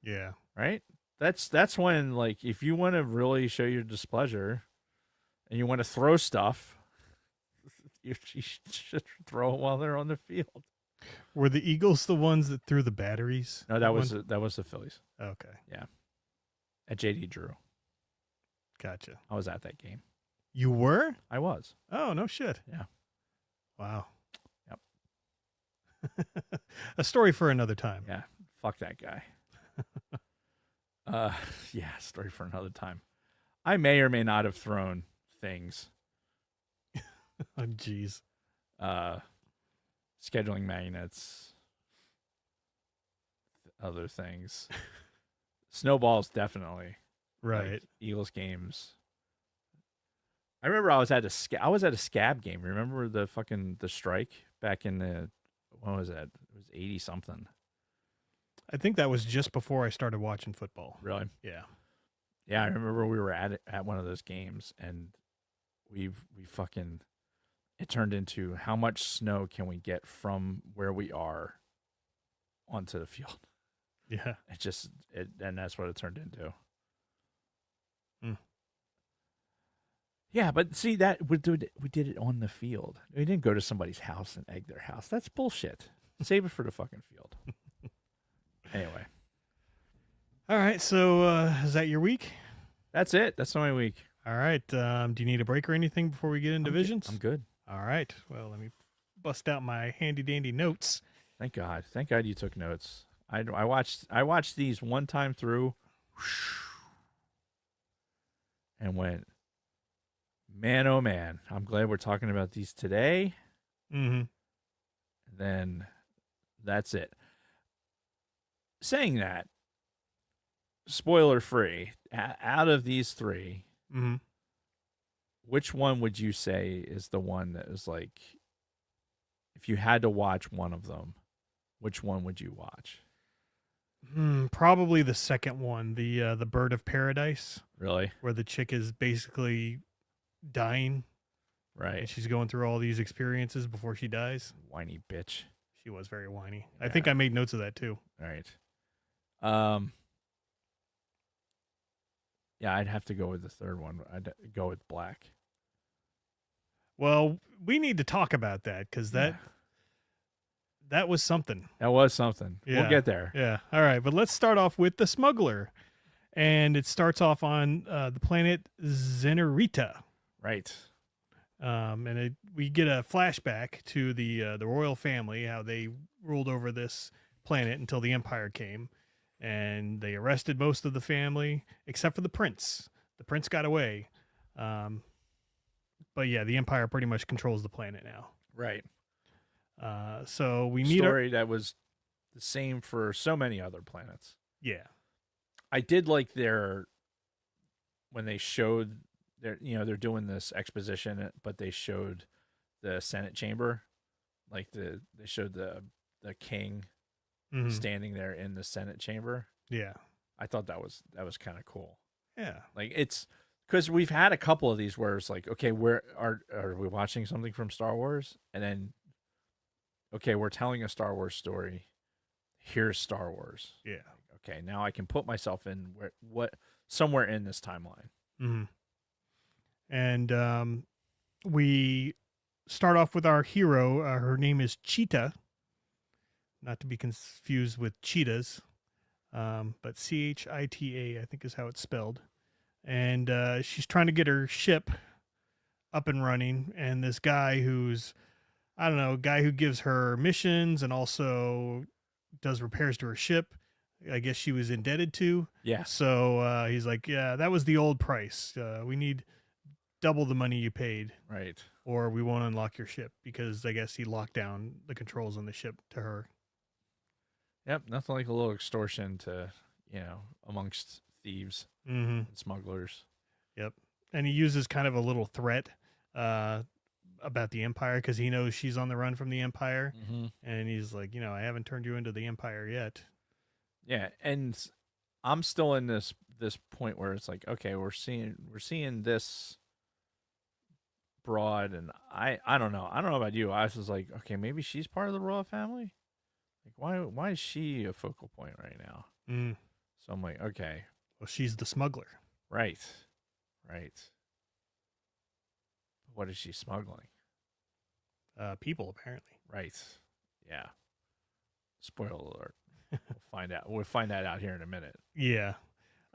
Yeah. Right? That's when, like, if you want to really show your displeasure and you want to throw stuff, you should throw it while they're on the field. Were the Eagles the ones that threw the batteries? No, that was the Phillies. Okay. Yeah. At JD Drew. Gotcha. I was at that game. You were? I was. Oh, no shit. Yeah. Wow. Yep. A story for another time. Yeah. Fuck that guy. Yeah, story for another time. I may or may not have thrown things, Oh, jeez. scheduling magnets, other things. Snowballs, definitely. Right. Like Eagles games. I remember I was at a scab game. Remember the strike back in the, when was that? It was 80 something. I think that was just before I started watching football. Really? Yeah. Yeah, I remember we were at one of those games, and we fucking, it turned into how much snow can we get from where we are onto the field. Yeah. And that's what it turned into. Hmm. Yeah, but see, that we did it on the field. We didn't go to somebody's house and egg their house. That's bullshit. Save it for the fucking field. Anyway, All right. So is that your week? that's it. That's my week. All right. Do you need a break or anything before we get into divisions? I'm good. All right. Well, let me bust out my handy dandy notes. Thank God. Thank God you took notes. I watched these one time through, and went, man, oh man, I'm glad we're talking about these today. Mm-hmm. Then that's it. Saying that, spoiler free, out of these three, Mm-hmm. which one would you say is the one that is like, if you had to watch one of them, which one would you watch? Probably the second one, the Bird of Paradise, Really? where the chick is basically dying and Right. she's going through all these experiences before she dies. Whiny bitch. She was very whiny. I Yeah. think I made notes of that too. All right. Yeah, I'd have to go with the third one. I'd go with Black. Well, we need to talk about that because that Yeah. that was something. That was something. Yeah. We'll get there. Yeah. All right. But let's start off with the smuggler. And it starts off on the planet Zenerita. Right. And we get a flashback to the royal family, how they ruled over this planet until the Empire came. And they arrested most of the family, except for the prince. The prince got away. But yeah, the Empire pretty much controls the planet now. Right. So we meet Story that was the same for so many other planets. Yeah. I did like when they showed they're doing this exposition, but they showed the Senate chamber, like they showed the king Mhm. standing there in the Senate chamber. Yeah. I thought that was kind of cool. Yeah. Like, it's because we've had a couple of these where it's like, okay, where are we watching something from Star Wars? And then, okay, we're telling a Star Wars story. Here's Star Wars. Yeah. Okay, now I can put myself in somewhere in this timeline. Mm-hmm. And we start off with our hero. Her name is Cheetah, not to be confused with cheetahs, but Chita, I think is how it's spelled. And she's trying to get her ship up and running. And this guy who's, I don't know, a guy who gives her missions and also does repairs to her ship, I guess she was indebted to. Yeah. So he's like, yeah, that was the old price. We need double the money you paid, Right. or we won't unlock your ship, because I guess he locked down the controls on the ship to her. Yep. Nothing like a little extortion to, amongst thieves Mm-hmm. and smugglers. Yep. And he uses kind of a little threat about the Empire, because he knows she's on the run from the Empire. Mm-hmm. And he's like, I haven't turned you into the Empire yet. Yeah, and I'm still in this point where it's like, okay, we're seeing this broad, and I don't know about you. I was like, okay, maybe she's part of the royal family. Like, why is she a focal point right now? Mm. So I'm like, okay, Well, she's the smuggler. right. What is she smuggling? People, apparently. Right. Yeah. Spoiler alert. We'll find that out here in a minute. Yeah.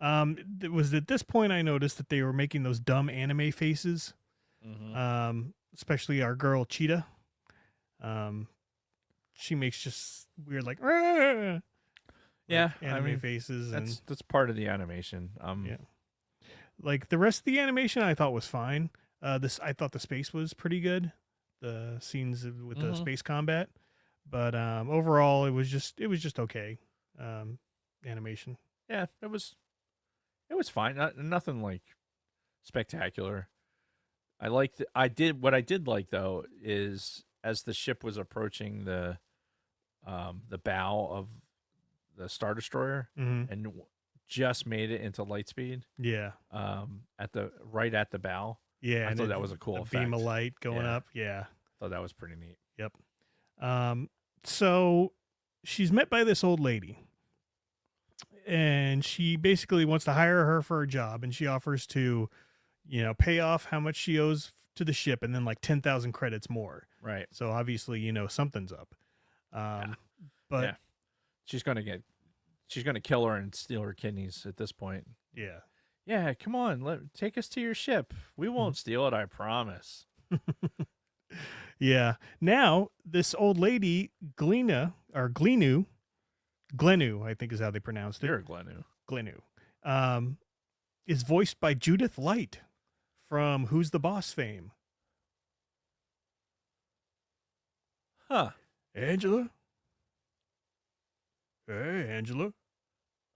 It was at this point I noticed that they were making those dumb anime faces. Mm-hmm. Especially our girl Cheetah. She makes just weird, like, "Argh!" Yeah, anime faces. That's part of the animation. Yeah. Like the rest of the animation I thought was fine. I thought the space was pretty good. The scenes with the Mhm. space combat, but overall it was just okay. Animation. Yeah, it was fine. Nothing like spectacular. What I did like though is as the ship was approaching the bow of the Star Destroyer Mm-hmm. and just made it into light speed Yeah, at the bow. yeah. I and thought that was a cool beam of effect. light going Yeah. up. Yeah. Thought that was pretty neat. Yep. So she's met by this old lady, and she basically wants to hire her for a job, and she offers to, pay off how much she owes to the ship, and then like 10,000 credits more. Right. So obviously, something's up. But Yeah. She's gonna kill her and steal her kidneys at this point. yeah. Yeah, come on, take us to your ship. We won't steal it, I promise. Yeah. Now, this old lady, Glennu, I think is how they pronounced it. You're a Glennu. Glennu, is voiced by Judith Light from Who's the Boss fame. Huh. Angela? Hey, Angela.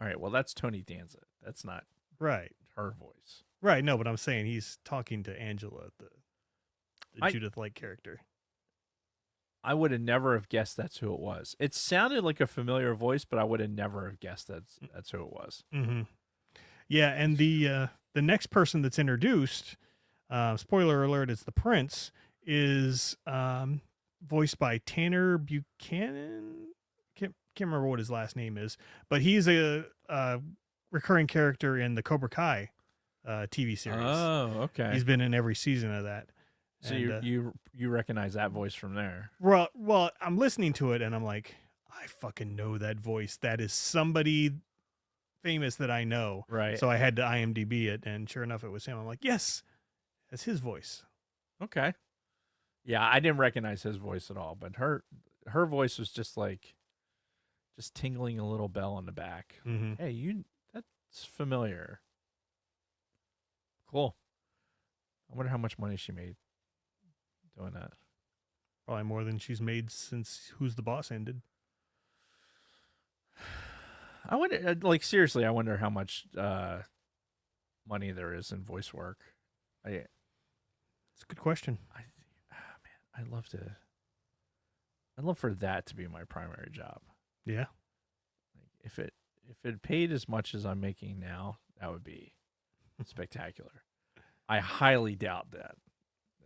All right, well that's Tony Danza. That's not Right. her voice. Right. No, but I'm saying he's talking to Angela, the Judith Light character. I would have never have guessed that's who it was. It sounded like a familiar voice, but I would have never have guessed that's who it was. Mm-hmm. Yeah, and the next person that's introduced, spoiler alert, it's the Prince, is voiced by Tanner Buchanan. Can't remember what his last name is, but he's a recurring character in the Cobra Kai TV series. Oh, okay. He's been in every season of that. So And, you recognize that voice from there? well, I'm listening to it and I'm like, I fucking know that voice. That is somebody famous that I know. Right. So I had to IMDb it, and sure enough, it was him. I'm like, yes, that's his voice. Okay. Yeah, I didn't recognize his voice at all, but her voice was just tingling a little bell in the back. Mm-hmm. Hey, that's familiar. Cool. I wonder how much money she made doing that. Probably more than she's made since Who's the Boss ended. I wonder, like seriously, I wonder how much money there is in voice work. It's a good question. I'd love for that to be my primary job. Yeah. If it paid as much as I'm making now, that would be spectacular. I highly doubt that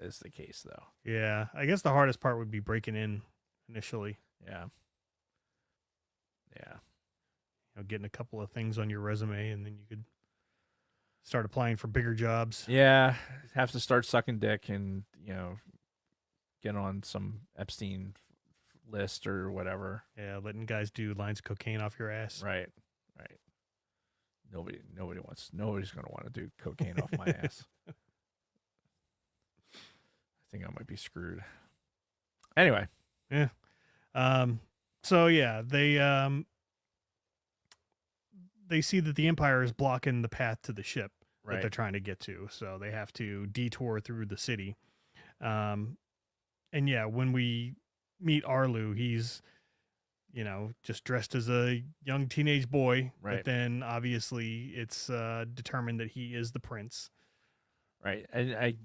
is the case, though. Yeah. I guess the hardest part would be breaking in initially. Yeah. Getting a couple of things on your resume, and then you could start applying for bigger jobs. Yeah. Have to start sucking dick and, get on some Epstein list or whatever. Yeah, letting guys do lines of cocaine off your ass. Right. Nobody's going to want to do cocaine off my ass. I think I might be screwed. Anyway. Yeah. So yeah, they see that the Empire is blocking the path to the ship that they're trying to get to, so they have to detour through the city. And yeah, when we meet Arlu, he's just dressed as a young teenage boy, Right. but then obviously it's determined that he is the prince. Right. And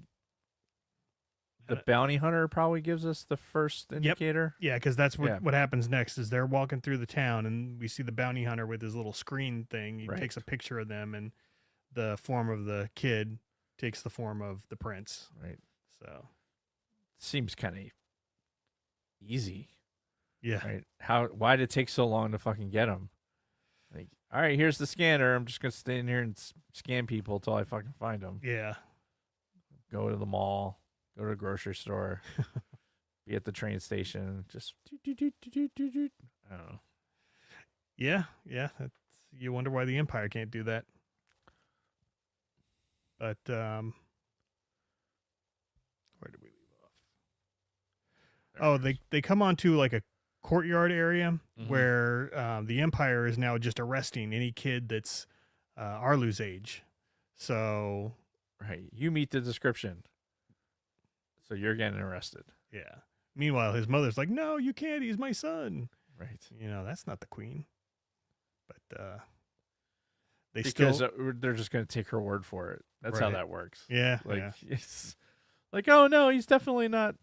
the bounty hunter probably gives us the first indicator. Yeah, because that's what happens next is they're walking through the town and we see the bounty hunter with his little screen thing. He takes a picture of them, and the form of the kid takes the form of the prince. Right. So Seems kind of easy. yeah. Right. Why did it take so long to fucking get him? Like, all right, here's the scanner. I'm just going to stay in here and scan people until I fucking find them. Yeah. Go to the mall. Go to the grocery store, be at the train station, just I don't know. Yeah. You wonder why the Empire can't do that. But where did we leave off? They come onto like a courtyard area where the Empire is now just arresting any kid that's Arlu's age. So right, you meet the description. So you're getting arrested. Yeah. Meanwhile, his mother's like, no, you can't. He's my son. Right. That's not the queen. But Because they're just going to take her word for it. That's how Right. that works. Yeah. Like, yeah. it's like, oh, no, he's definitely not.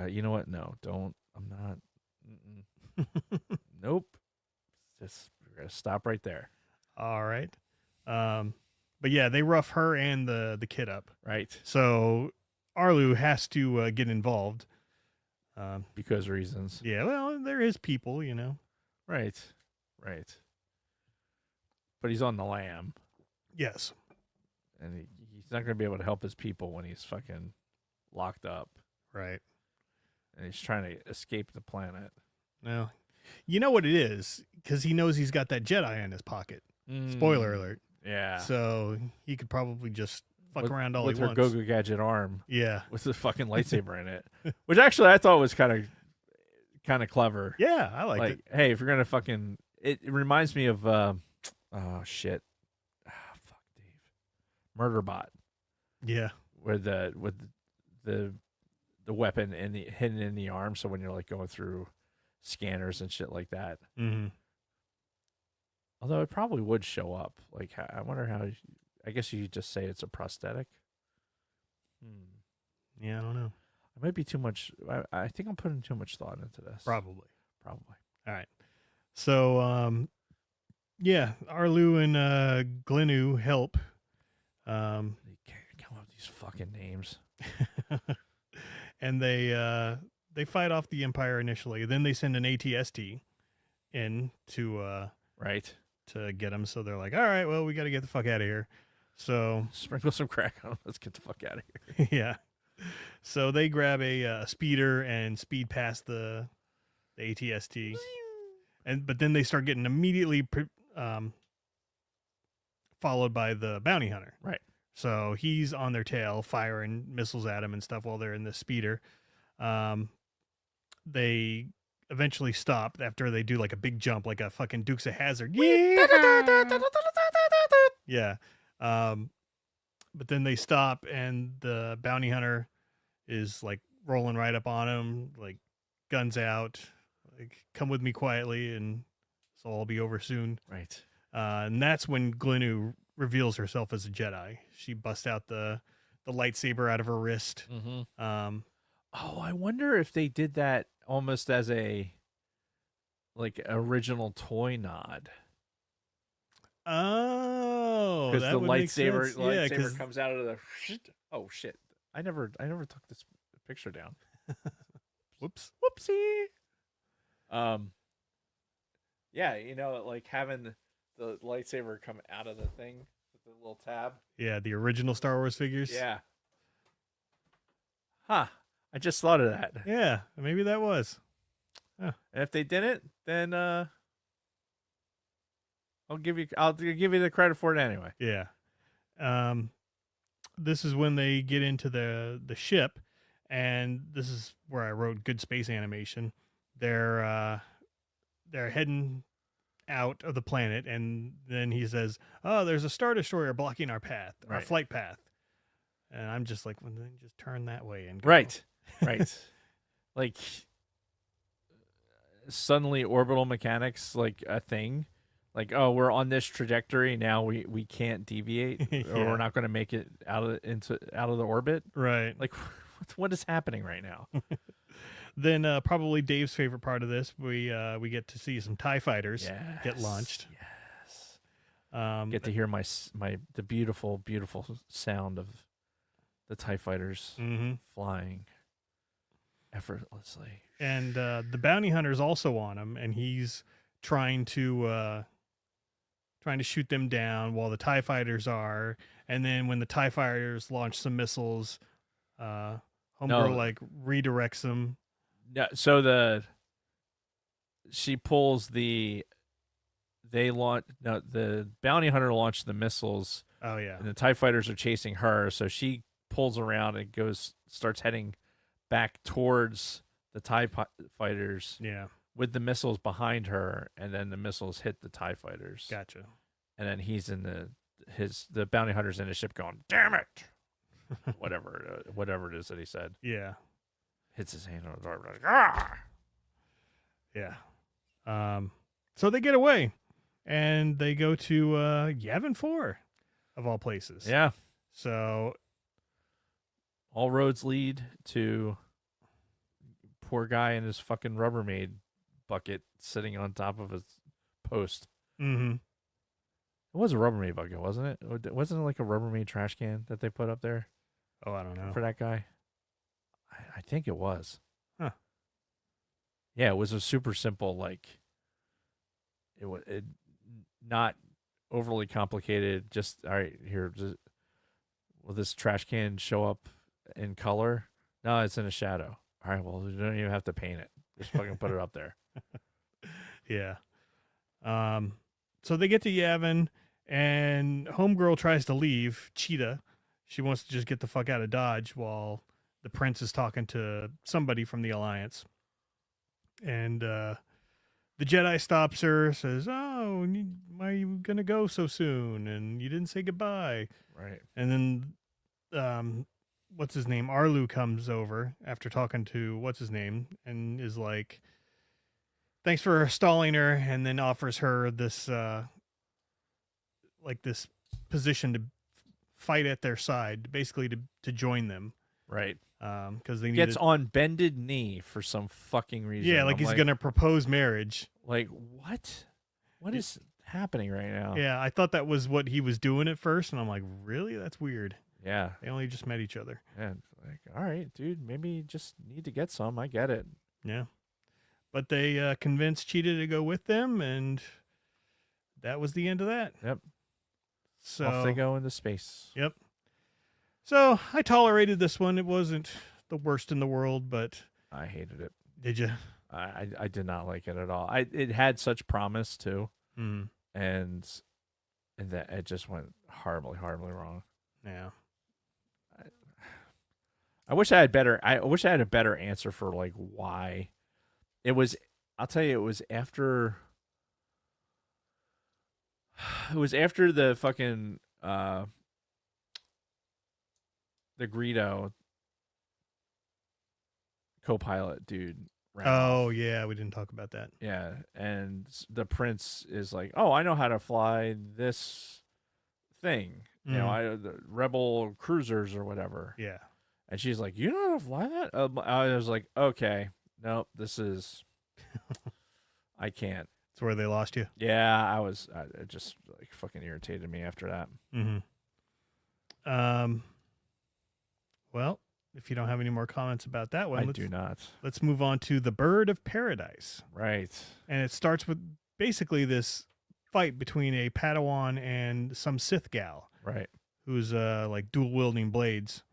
You know what? No, don't. I'm not. Nope. Just we're going to stop right there. All right. But yeah, they rough her and the kid up. Right. So Arlu has to get involved. Because reasons. Yeah, well, they're his people, Right. Right. But he's on the lam. Yes. And he's not going to be able to help his people when he's fucking locked up. Right. And he's trying to escape the planet. Well, you know what it is, because he knows he's got that Jedi in his pocket. Spoiler alert. Yeah. So he could probably just fuck around all with he her wants. Go-Go Gadget arm. Yeah. With the fucking lightsaber in it. Which actually I thought was kind of clever. Yeah, I liked it. Hey, if you're going to fucking... It reminds me of... oh, shit. Fuck, Dave. Murderbot. Yeah. With the weapon hidden in the arm, so when you're like going through scanners and shit like that. Mm-hmm. Although it probably would show up. Like, I wonder how... I guess you could just say it's a prosthetic. Yeah, I don't know. It might be too much. I think I'm putting too much thought into this. Probably. All right. So, yeah, Arlu and Glenu help. They can't come up with these fucking names. And they fight off the Empire initially. Then they send an ATST in to Right. to get them. So they're like, all right, well, we got to get the fuck out of here. So Sprinkle some crack on them. Let's get the fuck out of here. yeah. So they grab a speeder and speed past the ATST. But then they start getting immediately followed by the bounty hunter. Right. So he's on their tail, firing missiles at him and stuff while they're in the speeder. They eventually stop after they do like a big jump, like a fucking Dukes of Hazzard. Yeah. But then they stop, and the bounty hunter is like rolling right up on him, like guns out, like come with me quietly, and this will all be over soon. Right. And that's when Glenu reveals herself as a Jedi. She busts out the lightsaber out of her wrist. Mm-hmm. I wonder if they did that almost as a like original toy nod. Oh, because the would make lightsaber sense. Yeah, 'cause- comes out of the. Oh shit! I never took this picture down. Whoops. Whoopsie. Yeah, like having the lightsaber come out of the thing with the little tab. Yeah, the original Star Wars figures. Yeah. Huh. I just thought of that. Yeah, maybe that was. And if they didn't, then I'll give you the credit for it anyway. Yeah. This is when they get into the ship, and this is where I wrote good space animation. They're heading out of the planet, and then he says, "Oh, there's a Star Destroyer blocking our path, our Right. flight path." And I'm just like, well, then just turn that way and go. Right. Like suddenly orbital mechanics like a thing. Like, oh, we're on this trajectory now. We can't deviate, or Yeah. we're not going to make it out of the orbit. Right. Like, what is happening right now? Then probably Dave's favorite part of this, we get to see some TIE fighters get launched. Yes. Get to hear the beautiful, beautiful sound of the TIE fighters flying effortlessly. And the bounty hunter's also on him, and he's trying to shoot them down while the TIE fighters are. And then when the TIE fighters launch some missiles, Homegirl like redirects them. Yeah, so she pulls the bounty hunter launched the missiles. Oh yeah. And the TIE fighters are chasing her, so she pulls around and starts heading back towards the TIE fighters. Yeah. With the missiles behind her, and then the missiles hit the TIE fighters. Gotcha. And then he's in the bounty hunter's in the ship going, "Damn it!" whatever it is that he said. Yeah. Hits his hand on the door. Like, ah! Yeah. So they get away, and they go to Yavin 4, of all places. Yeah. So All roads lead to poor guy in his fucking Rubbermaid bucket sitting on top of his post. mm-hmm. It was a Rubbermaid bucket, wasn't it? Wasn't it like a Rubbermaid trash can that they put up there Oh, I don't know. for that guy? I think it was. Huh. Yeah, it was a super simple, like, it was not overly complicated. Just, all right, here, will this trash can show up in color? No, it's in a shadow. All right, well, you don't even have to paint it. Just fucking put it up there. Yeah. So they get to Yavin, and Homegirl tries to leave, Cheetah. She wants to just get the fuck out of Dodge while the prince is talking to somebody from the Alliance. And the Jedi stops her, says, "Oh, why are you going to go so soon? And you didn't say goodbye." Right. And then, what's his name? Arlu comes over after talking to what's his name and is like, thanks for stalling her, and then offers her this, this position to fight at their side, basically to join them. Right. Because they Gets on bended knee for some fucking reason. Yeah, like I'm he's going to propose marriage. Like, what? What is happening right now? Yeah, I thought that was what he was doing at first, and I'm like, really? That's weird. Yeah. They only just met each other. And like, all right, dude, maybe you just need to get some. I get it. Yeah. But they convinced Cheetah to go with them, and that was the end of that. Yep. So Off they go into space. Yep. So I tolerated this one. It wasn't the worst in the world, but I hated it. Did you? I did not like it at all. It had such promise too, Mm. and that it just went horribly wrong. Yeah. I wish I had better. I wish I had a better answer for like why it was. I'll tell you, it was after. It was after the fucking the Greedo co-pilot dude. ran Oh off. yeah, we didn't talk about that. Yeah, and the prince is like, "Oh, I know how to fly this thing. You know, the rebel cruisers or whatever." Yeah. And she's like, "You know how to fly that?" I was like, "Okay, nope, this is, I can't." That's where they lost you. Yeah, it just like fucking irritated me after that. Mm-hmm. Well, if you don't have any more comments about that one, I do not. Let's move on to the Bird of Paradise. Right. And it starts with basically this fight between a Padawan and some Sith gal. Right. Who's like dual wielding blades.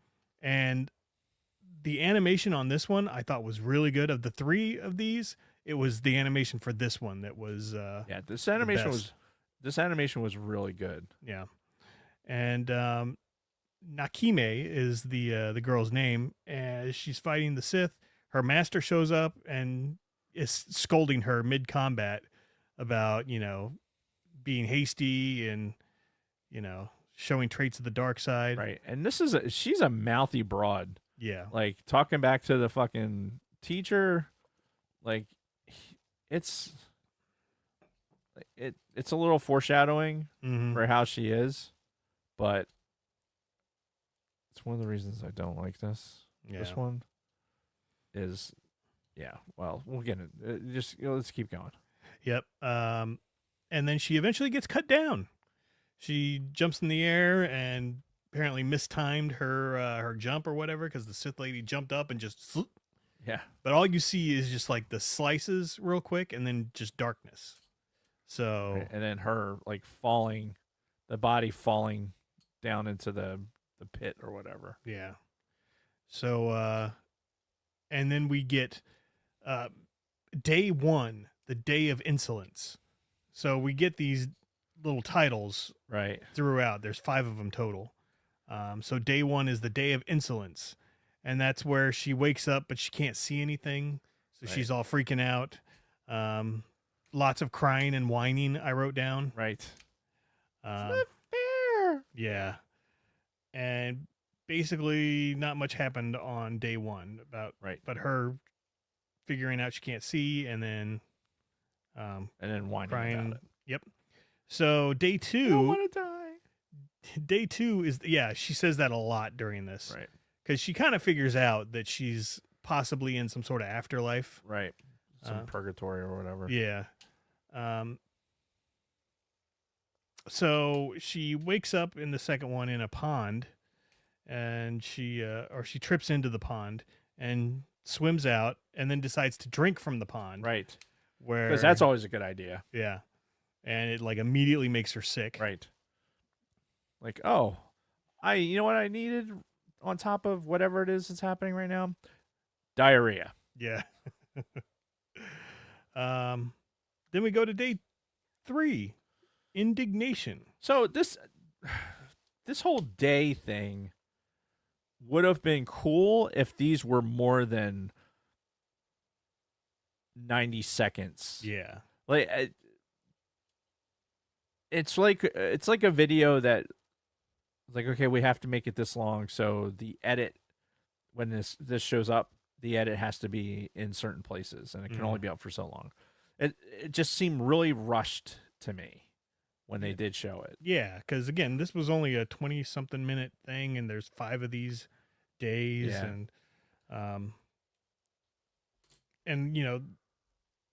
And the animation on this one I thought was really good. Of the three of these, it was the animation for this one that was this animation was really good. Yeah. And Nakime is the girl's name. As she's fighting the Sith, her master shows up and is scolding her mid combat about, being hasty and, showing traits of the dark side. Right. And she's a mouthy broad. Yeah. Like talking back to the fucking teacher, like it's a little foreshadowing for how she is, but it's one of the reasons I don't like this. Yeah. This one is, well, we'll get it. Just let's keep going. Yep. And then she eventually gets cut down. She jumps in the air and apparently mistimed her jump or whatever, because the Sith lady jumped up and just. Yeah. But all you see is just like the slices real quick and then just darkness. So. Right. And then her like falling, the body falling down into the pit or whatever. Yeah. So, and then we get day one, the day of insolence. So we get these little titles right throughout. There's 5 of them total. So day one is the day of insolence. And that's where she wakes up, but she can't see anything. So she's all freaking out. Lots of crying and whining, I wrote down. Right. It's not fair. Yeah. And basically not much happened on day one but her figuring out she can't see and then whining crying. about it. Yep. So day I don't two, want to die. day two is she says that a lot during this, Right. Because she kind of figures out that she's possibly in some sort of afterlife, Right. Some purgatory or whatever. Yeah. So she wakes up in the second one in a pond, and she trips into the pond and swims out, and then decides to drink from the pond. Right. Where Because that's always a good idea. Yeah. And it like immediately makes her sick. Right. Like, oh, you know what I needed on top of whatever it is that's happening right now? Diarrhea. Yeah. Then we go to day 3, indignation. So this whole day thing would have been cool if these were more than 90 seconds. Yeah. Like it's like a video that like, okay, we have to make it this long, so the edit when this shows up, the edit has to be in certain places and it can only be up for so long. It just seemed really rushed to me when they did show it. Yeah, because again, this was only a 20-something minute thing, and there's 5 of these days, and you know,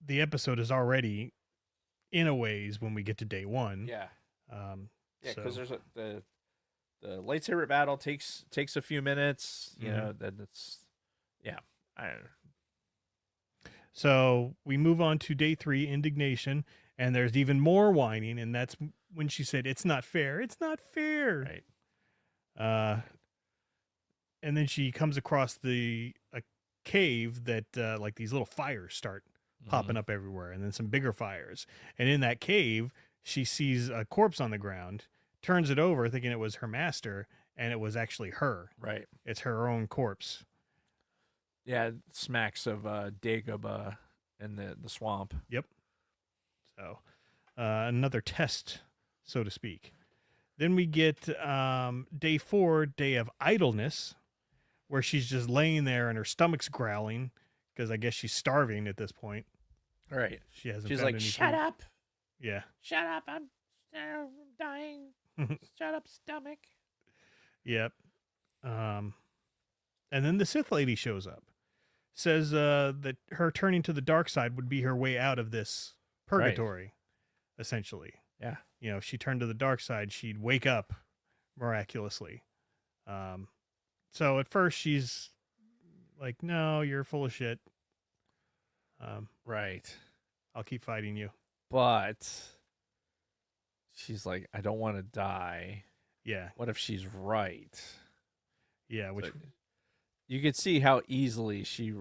the episode is already in a ways when we get to day 1. Yeah. Because so. there's the lightsaber battle takes a few minutes. You know, that's So we move on to day 3, indignation, and there's even more whining, and that's when she said, "It's not fair. It's not fair." Right. And then she comes across a cave that like these little fires start popping up everywhere, and then some bigger fires. And in that cave, she sees a corpse on the ground, turns it over, thinking it was her master, and it was actually her. Right. It's her own corpse. Yeah, it smacks of Dagobah in the swamp. Yep. So another test, so to speak. Then we get day 4, day of idleness, where she's just laying there and her stomach's growling because I guess she's starving at this point. Right. She's found like, "Shut up! Yeah. Shut up! I'm dying. Shut up, stomach." Yep. And then the Sith lady shows up. Says that her turning to the dark side would be her way out of this purgatory, essentially. Yeah. You know, if she turned to the dark side, she'd wake up miraculously. So at first she's like, "No, you're full of shit. Right. I'll keep fighting you." But she's like, "I don't want to die." Yeah. What if she's right? Yeah, which... So you could see how easily she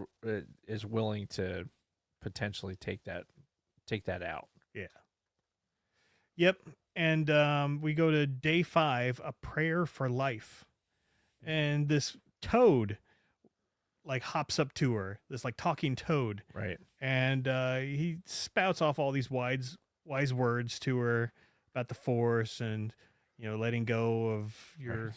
is willing to potentially take that out. Yeah. Yep. And we go to day 5, a prayer for life. And this toad like hops up to her, this like talking toad. Right. And he spouts off all these wise words to her about the Force and, you know, letting go of your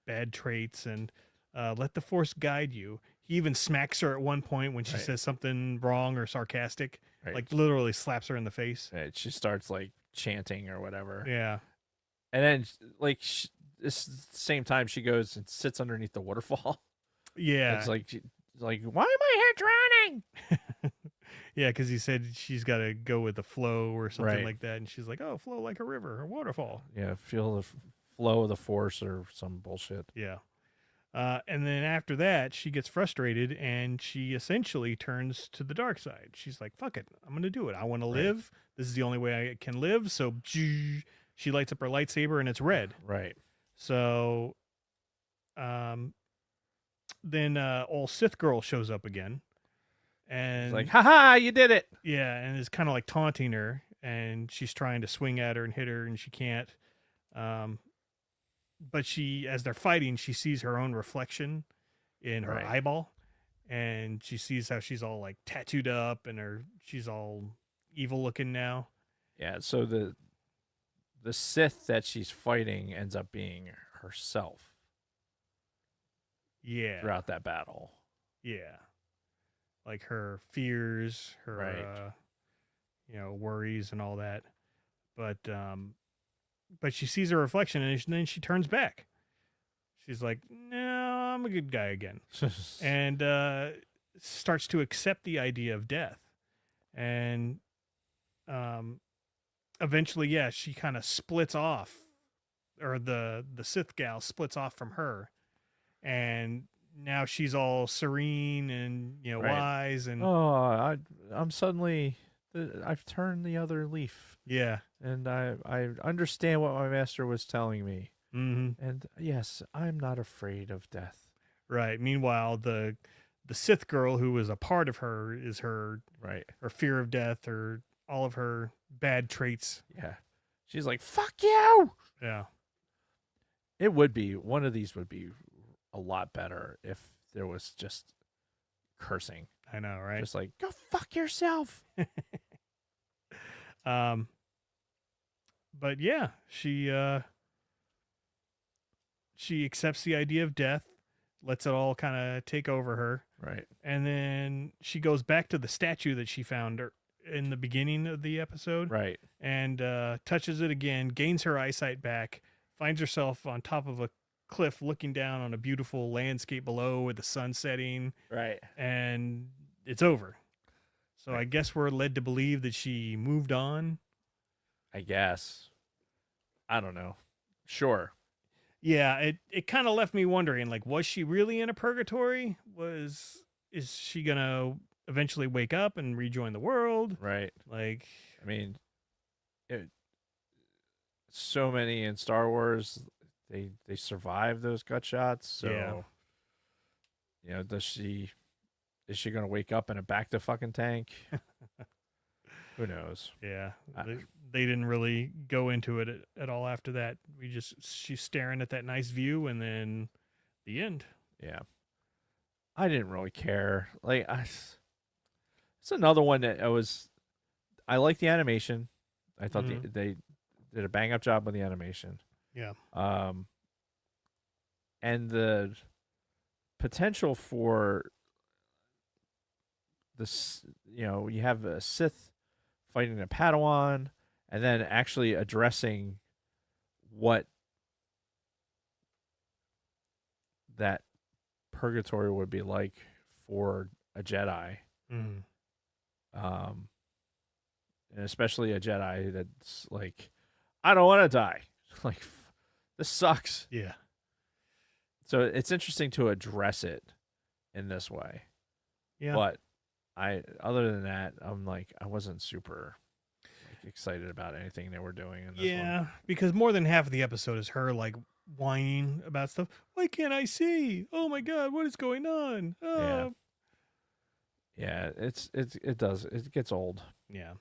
bad traits and let the Force guide you. He even smacks her at one point when she says something wrong or sarcastic, like literally slaps her in the face. Right. She starts like chanting or whatever. Yeah. And then like this same time she goes and sits underneath the waterfall. Yeah. It's like, why am I here drowning? Yeah, because he said she's got to go with the flow or something like that. And she's like, "Oh, flow like a river or waterfall." Yeah, feel the flow of the Force or some bullshit. Yeah. And then after that, she gets frustrated and she essentially turns to the dark side. She's like, "Fuck it. I'm going to do it. I want to live. This is the only way I can live." So she lights up her lightsaber and it's red. Right. So then old Sith girl shows up again. And it's like, "Haha, you did it." Yeah, and is kind of like taunting her, and she's trying to swing at her and hit her, and she can't. But she, as they're fighting, she sees her own reflection in her eyeball, and she sees how she's all like tattooed up, and she's all evil looking now. Yeah, so the Sith that she's fighting ends up being herself. Yeah. throughout that battle. Yeah. Like her fears, her Right. worries and all that. But she sees her reflection and then she turns back. She's like, "No, I'm a good guy again." And starts to accept the idea of death. And eventually, yeah, she kind of splits off, or the Sith gal splits off from her, and now she's all serene and Right. wise and I'm suddenly I've turned the other leaf, yeah. and I understand what my master was telling me. Mm-hmm. And yes, I'm not afraid of death. Right. Meanwhile, the Sith girl who was a part of her is her Right. fear of death, or all of her bad traits. Yeah. She's like, "Fuck you." Yeah. It would be one of these would be a lot better if there was just cursing. I know, right? Just like, "Go fuck yourself." But yeah, she accepts the idea of death, lets it all kind of take over her, Right. and then she goes back to the statue that she found in the beginning of the episode, Right. and touches it again, gains her eyesight back, finds herself on top of a cliff looking down on a beautiful landscape below with the sun setting, Right. and it's over. So Right. I guess we're led to believe that she moved on. I guess. I don't know. Sure. Yeah, it kind of left me wondering, like, was she really in a purgatory? Is she gonna eventually wake up and rejoin the world? Right. Like, I mean, so many in Star Wars, they survive those gut shots. So, Yeah. is she gonna wake up in a back to fucking tank? Who knows? yeah, they didn't really go into it at all after that. She's staring at that nice view, and then the end. Yeah. I didn't really care. Like, it's another one that I like the animation. I thought Mhm. they did a bang up job on the animation. Yeah. And the potential for this, you have a Sith fighting a Padawan, and then actually addressing what that purgatory would be like for a Jedi. Mm. And especially a Jedi that's like, I don't want to die. Like, this sucks. Yeah. So it's interesting to address it in this way. Yeah. But other than that, I'm like, I wasn't super excited about anything they were doing in this one. Because more than half of the episode is her like whining about stuff. Why can't I see? Oh my god, what is going on? Yeah. Yeah, it gets old. Yeah.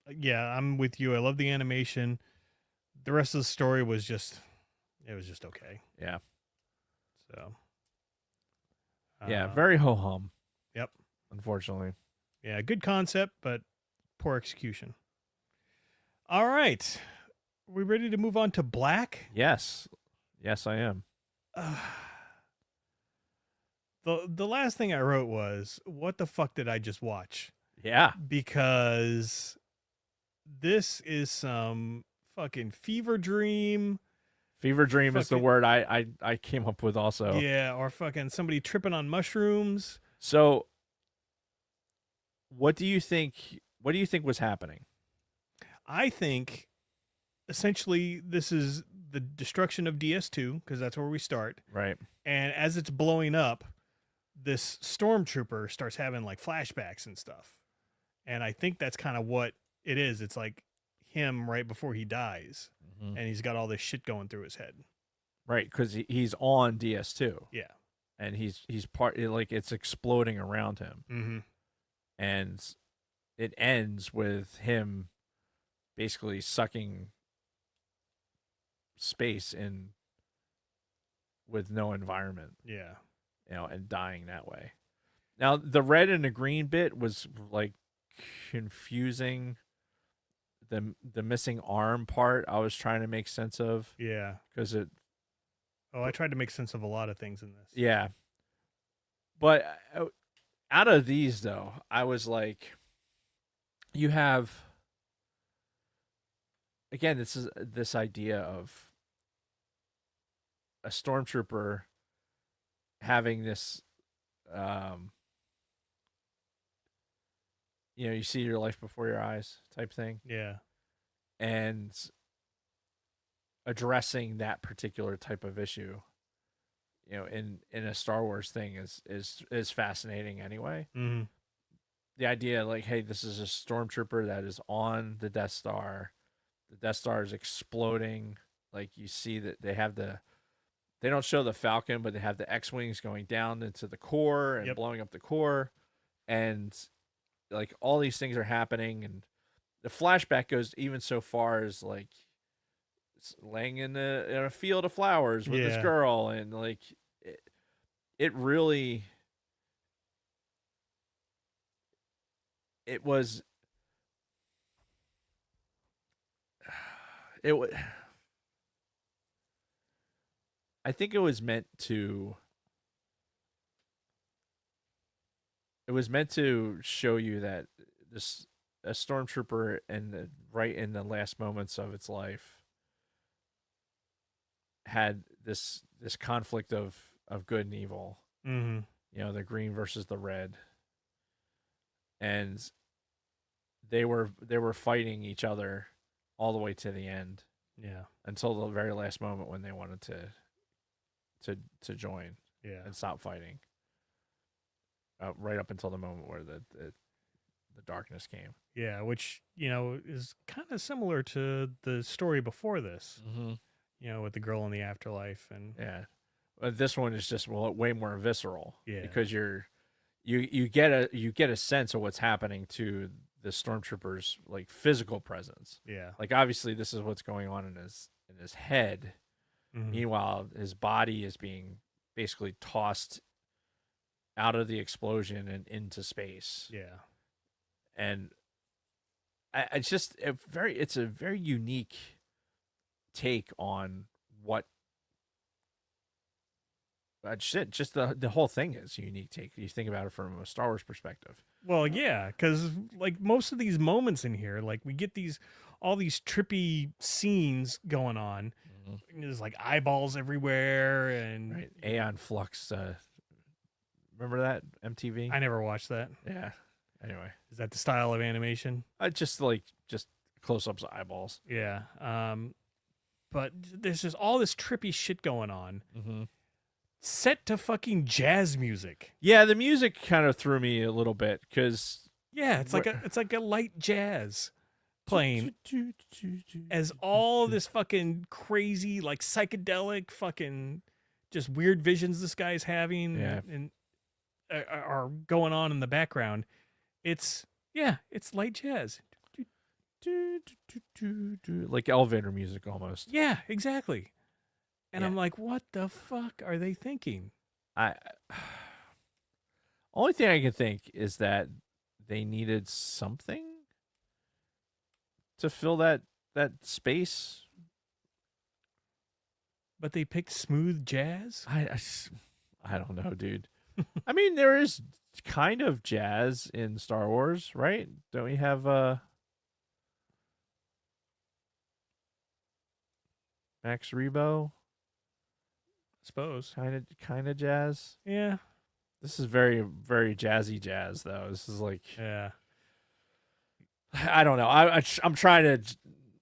Yeah, I'm with you. I love the animation. The rest of the story was just okay. Yeah. So. Yeah, very ho hum. Yep. Unfortunately. Yeah, good concept, but poor execution. All right. We ready to move on to Black? Yes. Yes, I am. The last thing I wrote was, what the fuck did I just watch? Yeah. Because this is some fucking fever dream. Fever dream is the word I came up with also. Yeah, or fucking somebody tripping on mushrooms. So what do you think was happening? I think essentially this is the destruction of DS2, because that's where we start. Right. And as it's blowing up, this stormtrooper starts having like flashbacks and stuff. And I think that's kind of what it is. It's like him right before he dies. Mm-hmm. And he's got all this shit going through his head. Right, because he's on DS2. Yeah. And he's part, like, it's exploding around him. Mm-hmm. And it ends with him basically sucking space in with no environment. Yeah. And dying that way. Now, the red and the green bit was like confusing. The missing arm part I was trying to make sense of. Yeah. Because it Oh, I tried to make sense of a lot of things in this. Yeah. But out of these, though, I was like, you have, again, this is this idea of a stormtrooper having this, you see your life before your eyes type thing, Yeah. and addressing that particular type of issue, in a Star Wars thing is fascinating anyway. Mm-hmm. The idea, like, hey, this is a stormtrooper that is on the Death Star. The Death Star is exploding. Like, you see that they don't show the Falcon, but they have the X-Wings going down into the core and blowing up the core. And, like, all these things are happening. And the flashback goes even so far as, like, laying in a field of flowers with this girl. And, like, it really... It was... I think it was meant to show you that a stormtrooper right in the last moments of its life had this conflict of good and evil. Mm-hmm. The green versus the red. And they were fighting each other all the way to the end. Yeah. Until the very last moment when they wanted to join. Yeah. And stop fighting. Right up until the moment where the darkness came. Yeah, which, is kind of similar to the story before this. Mm-hmm. With the girl in the afterlife. And yeah. But this one is just way more visceral. Yeah. Because you get a sense of what's happening to the stormtrooper's, like, physical presence. Yeah. Like, obviously this is what's going on in his head. Mm-hmm. Meanwhile, his body is being basically tossed out of the explosion and into space. Yeah. And it's just it's a very unique take on what just the whole thing is a unique take. You think about it from a Star Wars perspective. Well, yeah, because, like, most of these moments in here, like, we get all these trippy scenes going on. Mm-hmm. There's, like, eyeballs everywhere, and right. Aeon Flux. Remember that MTV? I never watched that. Yeah. Anyway, is that the style of animation? Just close-ups of eyeballs. Yeah. But there's just all this trippy shit going on. Mm-hmm. Set to fucking jazz music. Yeah, the music kind of threw me a little bit because it's like a light jazz playing as all this fucking crazy, like, psychedelic fucking just weird visions this guy's having and are going on in the background. It's light jazz. Like elevator music almost. Yeah, exactly. And I'm like, what the fuck are they thinking? Only thing I can think is that they needed something to fill that space. But they picked smooth jazz? I don't know, dude. I mean, there is kind of jazz in Star Wars, right? Don't we have Max Rebo? Suppose kind of jazz. Yeah, this is very, very jazzy jazz, though. This is like, I don't know. I'm trying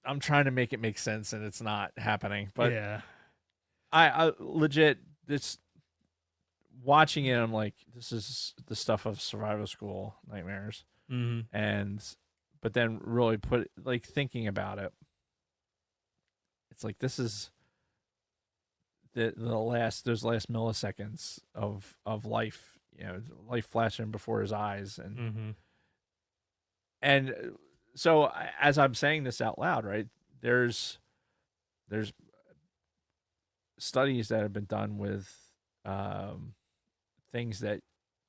to make it make sense, and it's not happening. But I legit this watching it. I'm like, this is the stuff of survival school nightmares, but then really thinking about it, it's like this is. Those last milliseconds of life, life flashing before his eyes, and so as I'm saying this out loud, right, there's studies that have been done with things that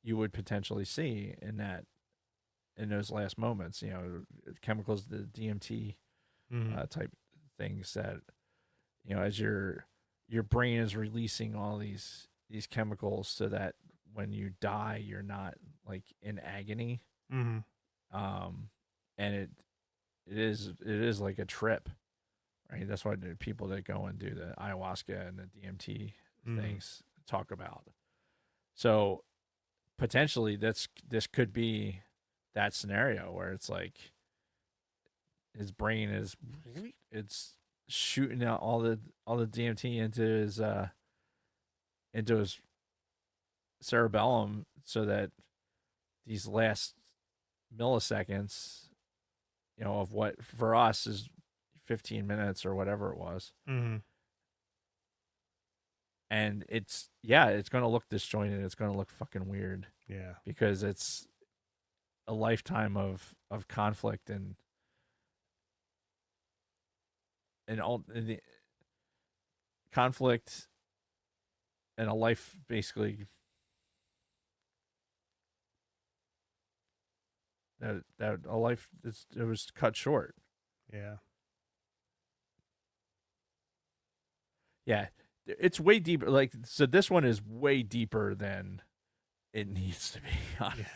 you would potentially see in those last moments, chemicals, the DMT type things that as you're your brain is releasing all these chemicals so that when you die, you're not like in agony. Mm-hmm. And it is like a trip, right? That's why the people that go and do the ayahuasca and the DMT things talk about. So potentially this could be that scenario where it's like his brain is it's shooting out all the DMT into his cerebellum so that these last milliseconds, of what for us is 15 minutes or whatever it was. Mm-hmm. And it's going to look disjointed. It's going to look fucking weird. Yeah. Because it's a lifetime of conflict and the conflict and a life basically that a life it was cut short. Yeah. Yeah. It's way deeper. Like, so this one is way deeper than it needs to be. Honest. Yeah.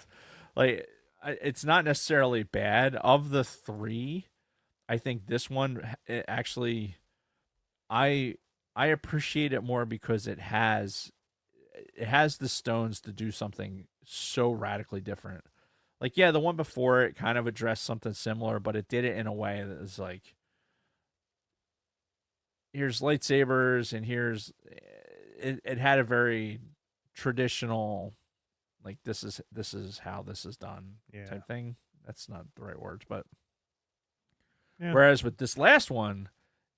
Like, it's not necessarily bad. Of the three, I think this one actually, I appreciate it more because it has the stones to do something so radically different. Like, yeah, the one before it kind of addressed something similar, but it did it in a way that is like, here's lightsabers and here's it had a very traditional, like, this is how this is done type thing. That's not the right words, but whereas with this last one,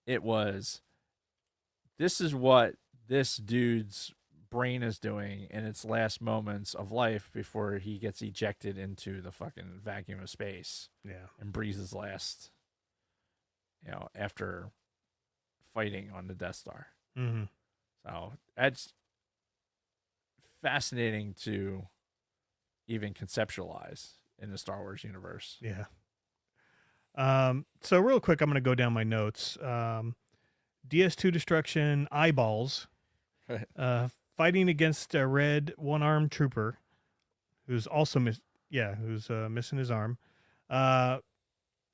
it was, this is what this dude's brain is doing in its last moments of life before he gets ejected into the fucking vacuum of space. Yeah. And breathes his last, after fighting on the Death Star. Mm-hmm. So that's fascinating to even conceptualize in the Star Wars universe. Yeah. So real quick, I'm going to go down my notes. DS2 destruction, eyeballs, fighting against a red one-armed trooper who's also missing his arm. Then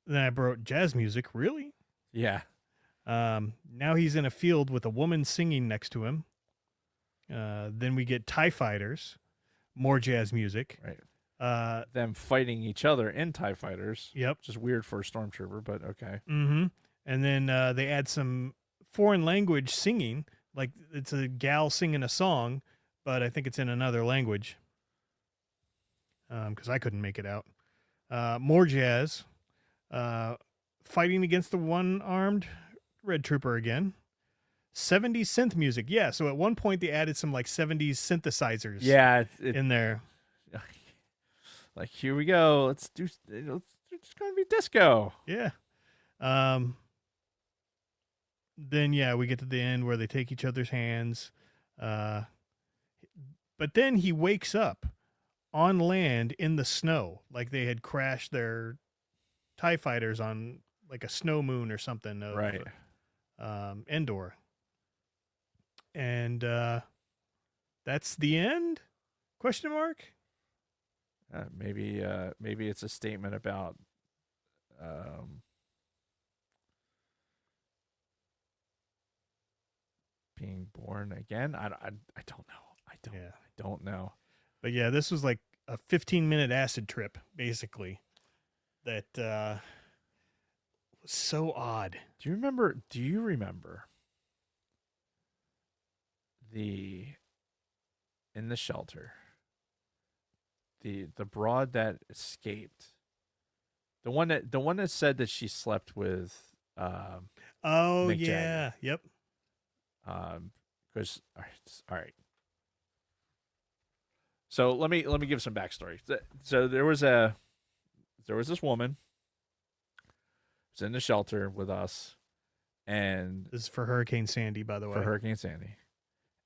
I wrote jazz music. Really? Yeah. Now he's in a field with a woman singing next to him. Then we get TIE fighters, more jazz music. Right. Them fighting each other in TIE fighters. Yep. Which is weird for a stormtrooper, but okay. Mm-hmm. And then they add some foreign language singing. Like, it's a gal singing a song, but I think it's in another language. Because I couldn't make it out. More jazz. Fighting against the one-armed red trooper again. 70s synth music. Yeah, so at one point they added some like 70s synthesizers in there. Like, here we go. It's just going to be disco. Yeah. Then, we get to the end where they take each other's hands. But then he wakes up on land in the snow, like they had crashed their TIE fighters on like a snow moon or something. Right. Endor. And that's the end? Question mark? Maybe it's a statement about being born again. I don't know. I don't know. But yeah, this was like a 15-minute acid trip, basically. That was so odd. Do you remember in the shelter, the broad that escaped, the one that said that she slept with Mick Jagger. Yep. Because all right. So let me give some backstory. So there was this woman who's in the shelter with us, and this is for Hurricane Sandy, by the way. For Hurricane Sandy.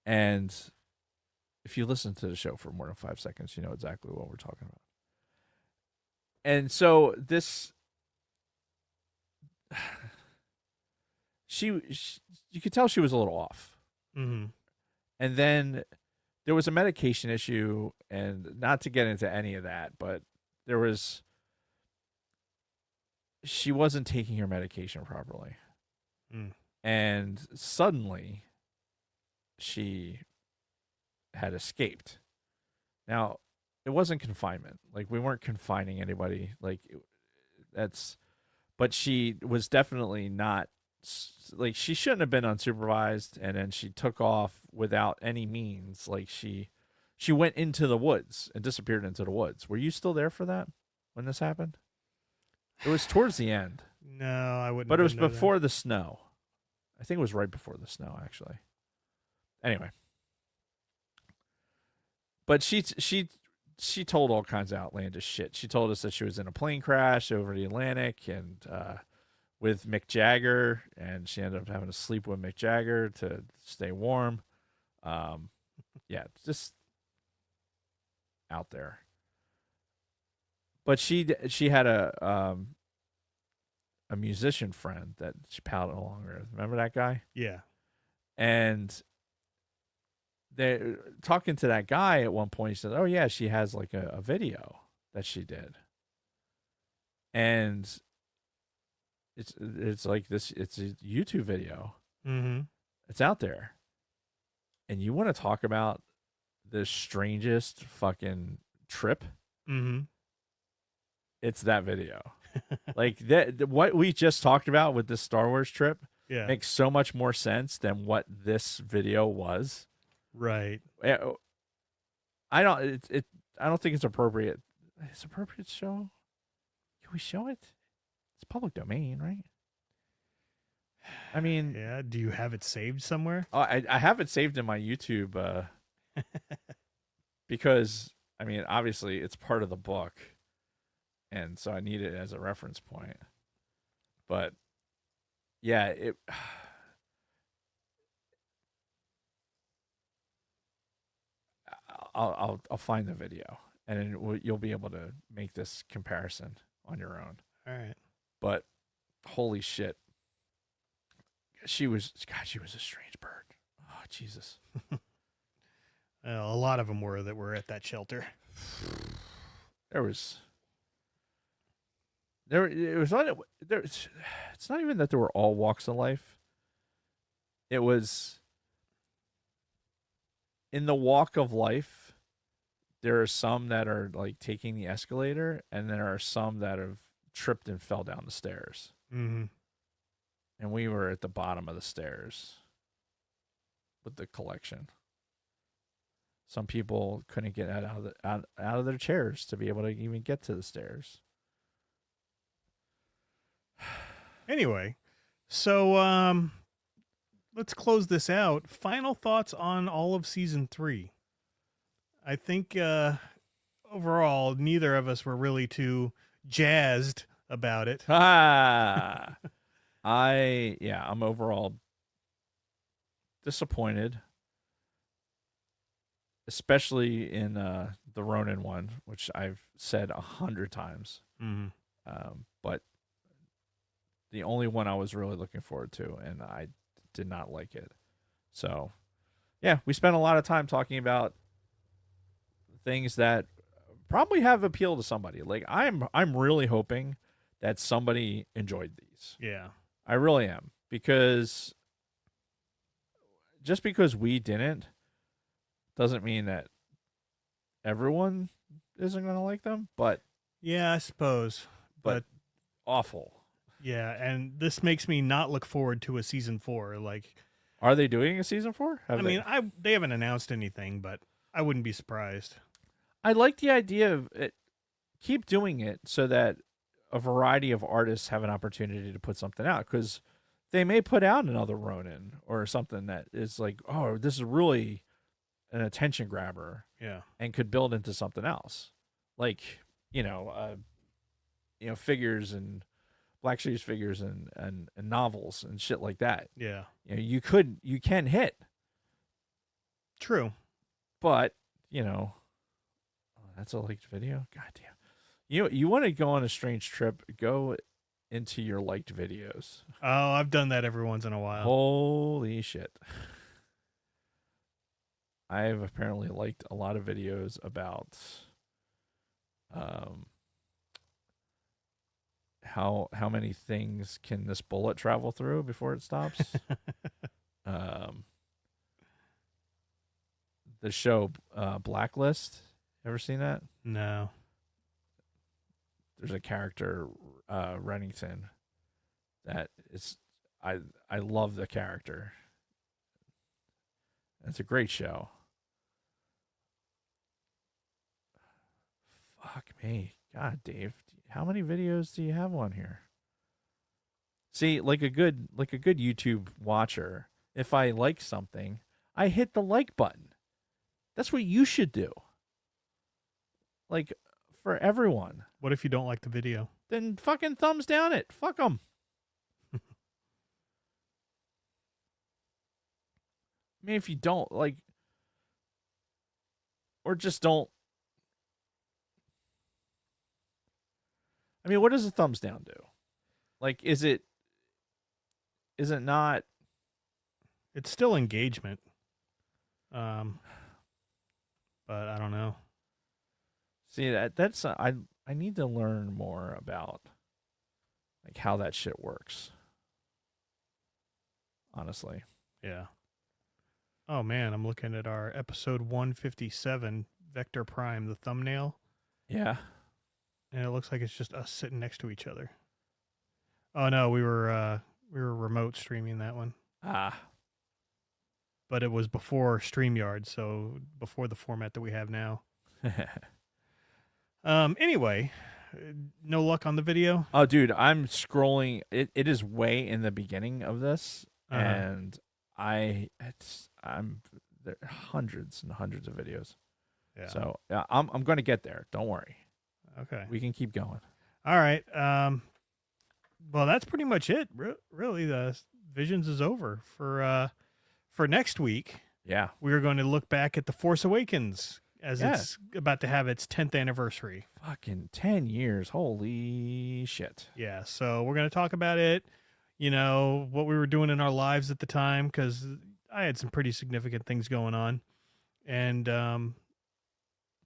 And if you listen to the show for more than 5 seconds, you know exactly what we're talking about. And so this, she you could tell she was a little off. Mm-hmm. And then there was a medication issue, and not to get into any of that, but she wasn't taking her medication properly. Mm. And suddenly she had escaped. Now, it wasn't confinement. Like, we weren't confining anybody. But she was definitely not, like, she shouldn't have been unsupervised, and then she took off without any means. Like, she went into the woods and disappeared into the woods. Were you still there for that when this happened? It was towards the end, No, I wouldn't. but it was know that. before the snow. I think it was right before the snow, actually. Anyway, but she told all kinds of outlandish shit. She told us that she was in a plane crash over the Atlantic and with Mick Jagger, and she ended up having to sleep with Mick Jagger to stay warm. Yeah, just out there. But she had a musician friend that she palled along with. Remember that guy? Yeah. And they talking to that guy at one point. He said, "Oh yeah, she has like a video that she did, and it's like this. It's a YouTube video. Mm-hmm. It's out there, and you want to talk about the strangest fucking trip? Mm-hmm. It's that video. Like that. What we just talked about with this Star Wars trip Yeah. makes so much more sense than what this video was." Right. I don't think it's appropriate. It's appropriate to show. Can we show it? It's public domain, right? I mean, Yeah. Do you have it saved somewhere? I have it saved in my YouTube because I mean, obviously it's part of the book, and so I need it as a reference point. But yeah, I'll find the video, and then you'll be able to make this comparison on your own. All right. But holy shit, she was a strange bird. Oh Jesus. A lot of them were at that shelter. It was not. It's not even that there were all walks of life. It was in the walk of life. There are some that are like taking the escalator, and there are some that have tripped and fell down the stairs. Mm-hmm. And we were at the bottom of the stairs with the collection. Some people couldn't get out of their chairs to be able to even get to the stairs. Anyway, so let's close this out. Final thoughts on all of season 3. I think overall, neither of us were really too jazzed about it. I'm overall disappointed, especially in the Ronin one, which I've said 100 times. Mm-hmm. But the only one I was really looking forward to, and I did not like it. So, yeah, we spent a lot of time talking about things that probably have appeal to somebody. Like I'm really hoping that somebody enjoyed these. Yeah. I really am, because just because we didn't doesn't mean that everyone isn't going to like them, but Yeah, I suppose. But awful. yeah, and this makes me not look forward to a season 4. Like, Are they doing a season 4? They haven't announced anything, but I wouldn't be surprised. I like the idea of it. Keep doing it so that a variety of artists have an opportunity to put something out, because they may put out another Ronin or something that is like, oh, this is really an attention grabber. Yeah. And could build into something else, like figures and Black Series figures and novels and shit like that. Yeah. You can hit, True. but that's a liked video. God damn. You want to go on a strange trip? Go into your liked videos. Oh, I've done that every once in a while. Holy shit. I've apparently liked a lot of videos about how many things can this bullet travel through before it stops. The show Blacklist. Ever seen that? No. There's a character, Remington, that is I love the character. It's a great show. Fuck me. God, Dave. How many videos do you have on here? See, like a good YouTube watcher, if I like something, I hit the like button. That's what you should do. Like, for everyone. What if you don't like the video? Then fucking thumbs down it. Fuck them. I mean, if you don't like, or just don't. I mean, what does a thumbs down do? Like, is it not? It's still engagement. But I don't know. See, that's I need to learn more about like how that shit works. Honestly. Yeah. Oh man, I'm looking at our episode 157, Vector Prime, the thumbnail. Yeah. And it looks like it's just us sitting next to each other. Oh no, we were remote streaming that one. Ah. But it was before StreamYard, so before the format that we have now. Anyway, no luck on the video. Oh, dude, I'm scrolling. It is way in the beginning of this, and I'm there are hundreds and hundreds of videos. Yeah. So I'm going to get there. Don't worry. Okay. We can keep going. All right. Well, that's pretty much it. Really, the Visions is over for next week. Yeah. We are going to look back at The Force Awakens as it's about to have its 10th anniversary. Fucking 10 years. Holy shit. Yeah. So we're going to talk about it, what we were doing in our lives at the time, because I had some pretty significant things going on. And,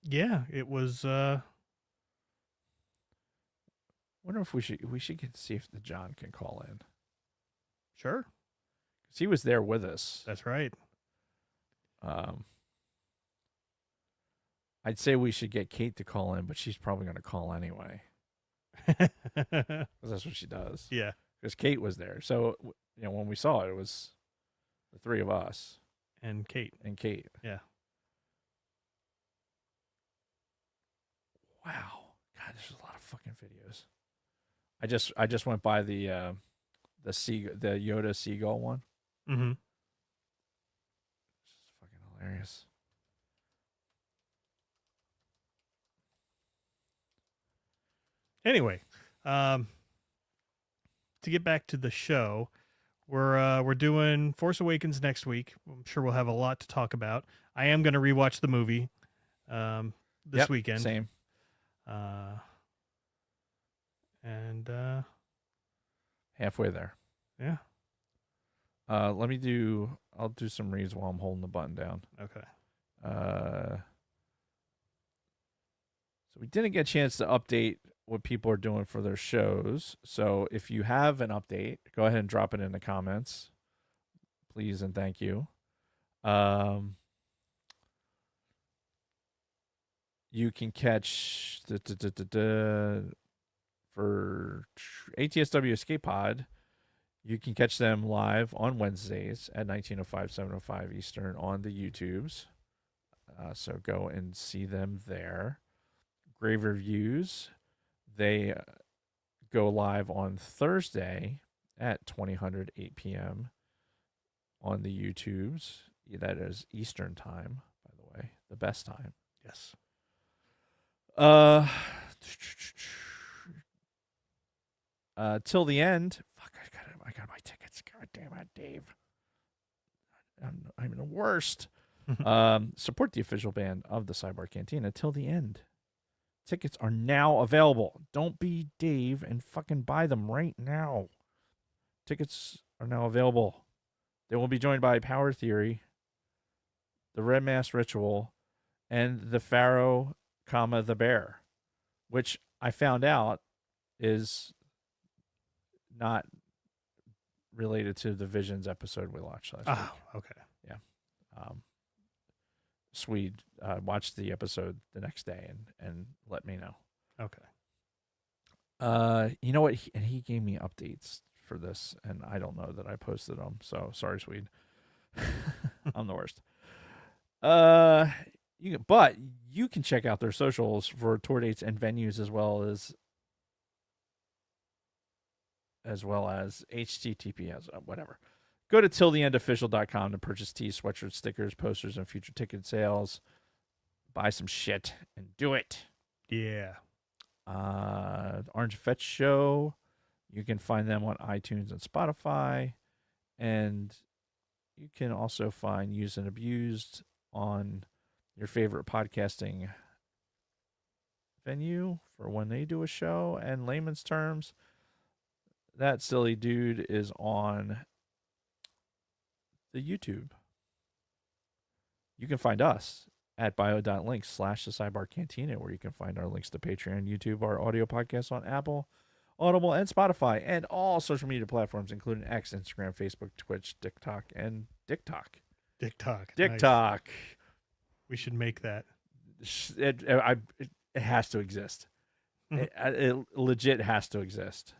yeah, it was, Wonder if we should get see if the John can call in. Sure. 'Cause he was there with us. That's right. I'd say we should get Kate to call in, but she's probably going to call anyway. 'Cause that's what she does. Yeah. Because Kate was there. So, when we saw it, it was the three of us. And Kate. Yeah. Wow. God, there's a lot of fucking videos. I just went by the Yoda seagull one. Mm-hmm. It's fucking hilarious. Anyway, to get back to the show, we're doing Force Awakens next week. I'm sure we'll have a lot to talk about. I am going to rewatch the movie this weekend. Same. And Halfway there. yeah. I'll do some reads while I'm holding the button down. Okay. So we didn't get a chance to update what people are doing for their shows. So if you have an update, go ahead and drop it in the comments, please and thank you. You can catch for ATSW Escape Pod. You can catch them live on Wednesdays at 19:05, 7:05 Eastern on the YouTubes. So go and see them there. Grave Reviews, they go live on Thursday at 20:00, 8 p.m. on the YouTubes. That is Eastern time, by the way, the best time. Yes. Till the end. Fuck, I got my tickets. God damn it, Dave. I'm the worst. Support the official band of the Sidebar Cantina till the end. Tickets are now available. Don't be Dave and fucking buy them right now. Tickets are now available. They will be joined by Power Theory, the Red Mass Ritual, and the Pharaoh, the bear, which I found out is not related to the Visions episode we watched last week. Oh, okay. Swede watched the episode the next day and let me know. Okay. You know what? He gave me updates for this, and I don't know that I posted them. So sorry, Swede. I'm the worst. But you can check out their socials for tour dates and venues as well as HTTPS, whatever. Go to tilltheendofficial.com to purchase tees, sweatshirts, stickers, posters, and future ticket sales. Buy some shit and do it. Yeah. Orange Fetch Show. You can find them on iTunes and Spotify. And you can also find Used and Abused on your favorite podcasting venue for when they do a show. And Layman's Terms, that silly dude is on the YouTube. You can find us at bio.link /thesidebarcantina, where you can find our links to Patreon, YouTube, our audio podcasts on Apple, Audible, and Spotify, and all social media platforms, including X, Instagram, Facebook, Twitch, TikTok, and TikTok. Nice. We should make that. It has to exist. It legit has to exist.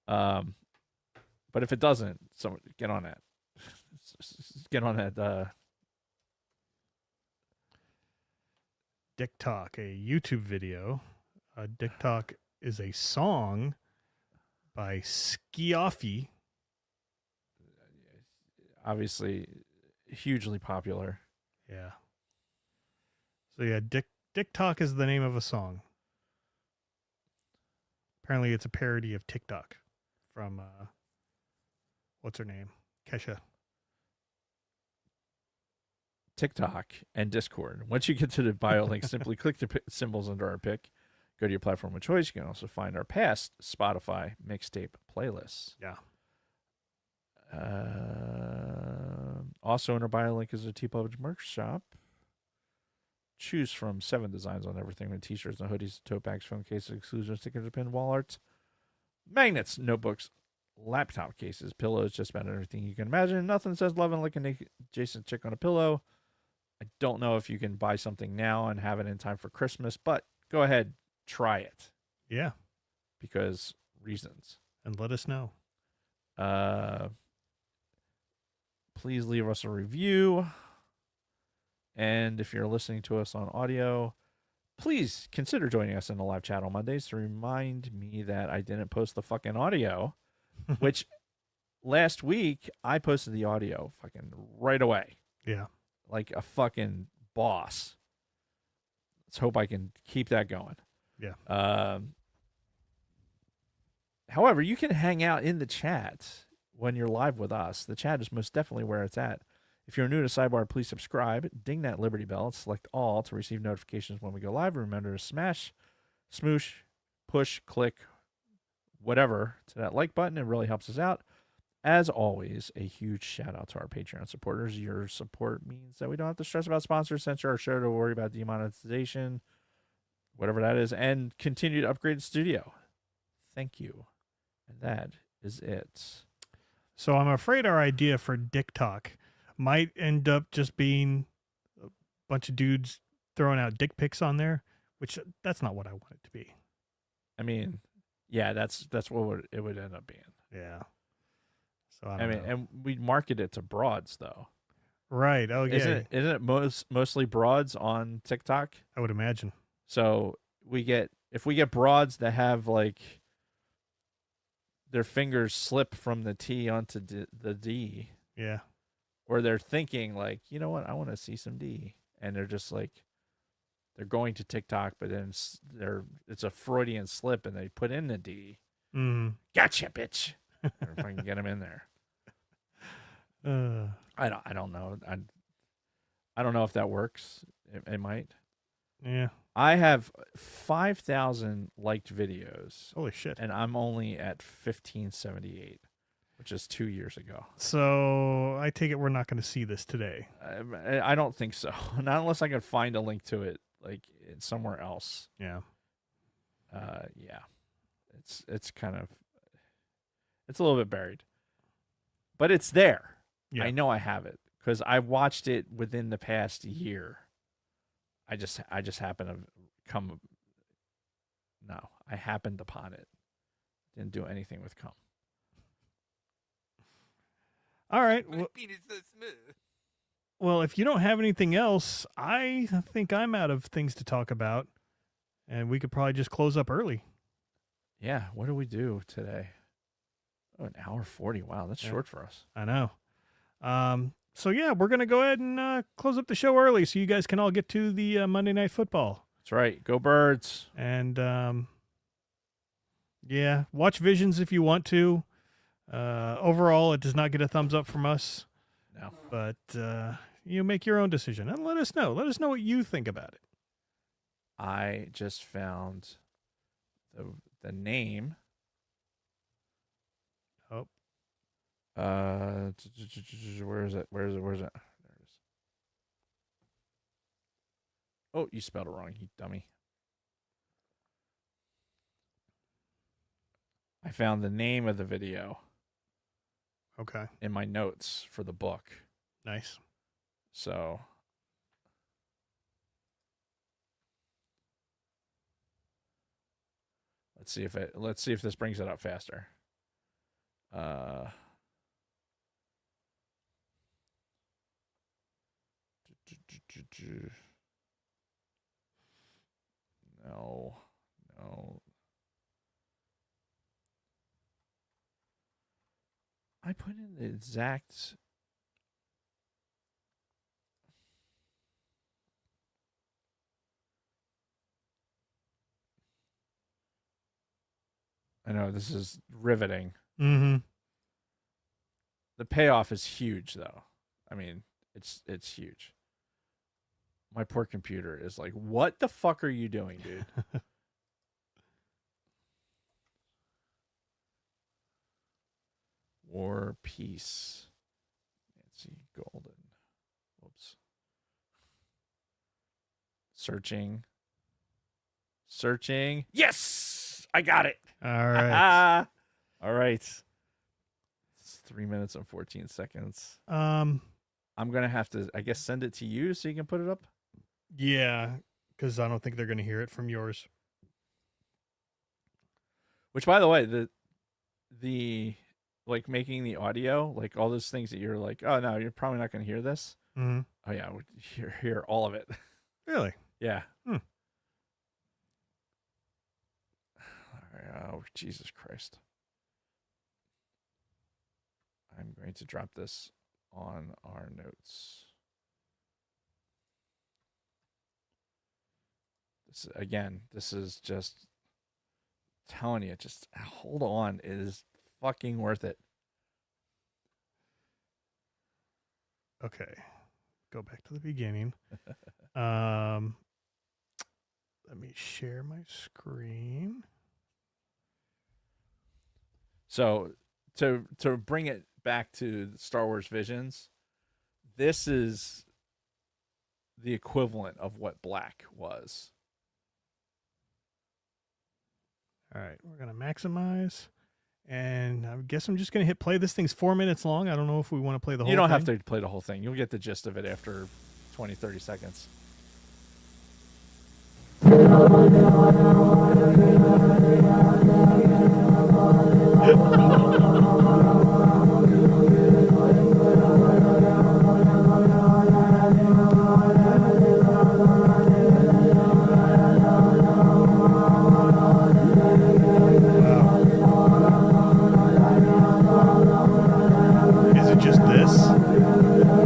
But if it doesn't, someone get on that. Get on that. Dick Talk, a YouTube video. Dick Talk is a song by Skioffi. Obviously, hugely popular. Yeah. So yeah, Dick Talk is the name of a song. Apparently, it's a parody of TikTok from what's her name, Kesha. TikTok and Discord. Once you get to the bio link, simply click the symbols under our pick. Go to your platform of choice. You can also find our past Spotify mixtape playlists. Yeah. Also in our bio link is a TeePublic merch shop. Choose from 7 designs on everything from t-shirts and hoodies, tote bags, phone cases, exclusive stickers, pin wall arts, magnets, notebooks, laptop cases, pillows, just about everything you can imagine. Nothing says love and like an adjacent chick on a pillow. I don't know if you can buy something now and have it in time for Christmas, but go ahead, try it. Yeah. Because reasons. And let us know. Please leave us a review. And if you're listening to us on audio, please consider joining us in the live chat on Mondays to remind me that I didn't post the fucking audio, which last week I posted the audio fucking right away. Yeah. Like a fucking boss. Let's hope I can keep that going. Yeah. However, you can hang out in the chat when you're live with us. The chat is most definitely where it's at. If you're new to Sidebar, please subscribe, ding that Liberty bell, and select all to receive notifications when we go live. Remember to smash, smoosh, push, click, whatever to that like button. It really helps us out. As always, a huge shout out to our Patreon supporters. Your support means that we don't have to stress about sponsors, censor our show, to worry about demonetization, whatever that is, and continue to upgrade the studio. Thank you. And that is it. So I'm afraid our idea for Dick Talk might end up just being a bunch of dudes throwing out dick pics on there, which that's not what I want it to be. I mean, yeah, that's what it would end up being. Yeah. So I mean, and we market it to broads though. Right. Oh yeah. Isn't it mostly broads on TikTok? I would imagine. So if we get broads that have like their fingers slip from the T onto the D. Yeah. Or they're thinking like, you know what, I want to see some D, and they're just like, they're going to TikTok, but then it's a Freudian slip, and they put in the D. Mm. Gotcha, bitch. If I can get them in there. I don't know. I don't know if that works. It might. Yeah. I have 5,000 liked videos. Holy shit. And I'm only at 1578. which is 2 years ago. So I take it we're not going to see this today. I don't think so. Not unless I can find a link to it, like somewhere else. Yeah. Yeah. It's kind of, it's a little bit buried, but it's there. Yeah. I know I have it because I watched it within the past year. I just happened to come. No, I happened upon it. Didn't do anything with cum. All right. My penis so smooth. Well, if you don't have anything else, I think I'm out of things to talk about, and we could probably just close up early. Yeah. What do we do today? Oh, an hour 40. Wow, that's short for us. I know. So yeah, we're gonna go ahead and close up the show early, so you guys can all get to the Monday Night Football. That's right. Go Birds. And yeah, watch Visions if you want to. Overall, it does not get a thumbs up from us. No. But you make your own decision and let us know. Let us know what you think about it. I just found the name. Oh. Where is it? There it is. Oh, you spelled it wrong, you dummy. I found the name of the video Okay. in my notes for the book. Nice. So let's see if this brings it up faster. No. I put in the exact. I know this is riveting. Mm-hmm. The payoff is huge, though. I mean, it's huge. My poor computer is like, what the fuck are you doing, dude? War, peace. Nancy Golden. Whoops. Searching. Yes! I got it. All right. All right. It's 3 minutes and 14 seconds. I'm going to have to, I guess, send it to you so you can put it up. Yeah, because I don't think they're going to hear it from yours. Which, by the way, the like making the audio, like all those things that you're like, oh no, you're probably not going to hear this. Mm-hmm. Oh yeah, we hear all of it. Really? Yeah. Hmm. Oh Jesus Christ! I'm going to drop this on our notes. This is just telling you, just hold on. It is fucking worth it. Okay. Go back to the beginning. Let me share my screen. So to bring it back to Star Wars Visions, this is the equivalent of what Black was. All right, we're going to maximize. And I guess I'm just going to hit play. This thing's 4 minutes long. I don't know if we want to play the whole thing. You don't have to play the whole thing. You'll get the gist of it after 20, 30 seconds. Is it just this?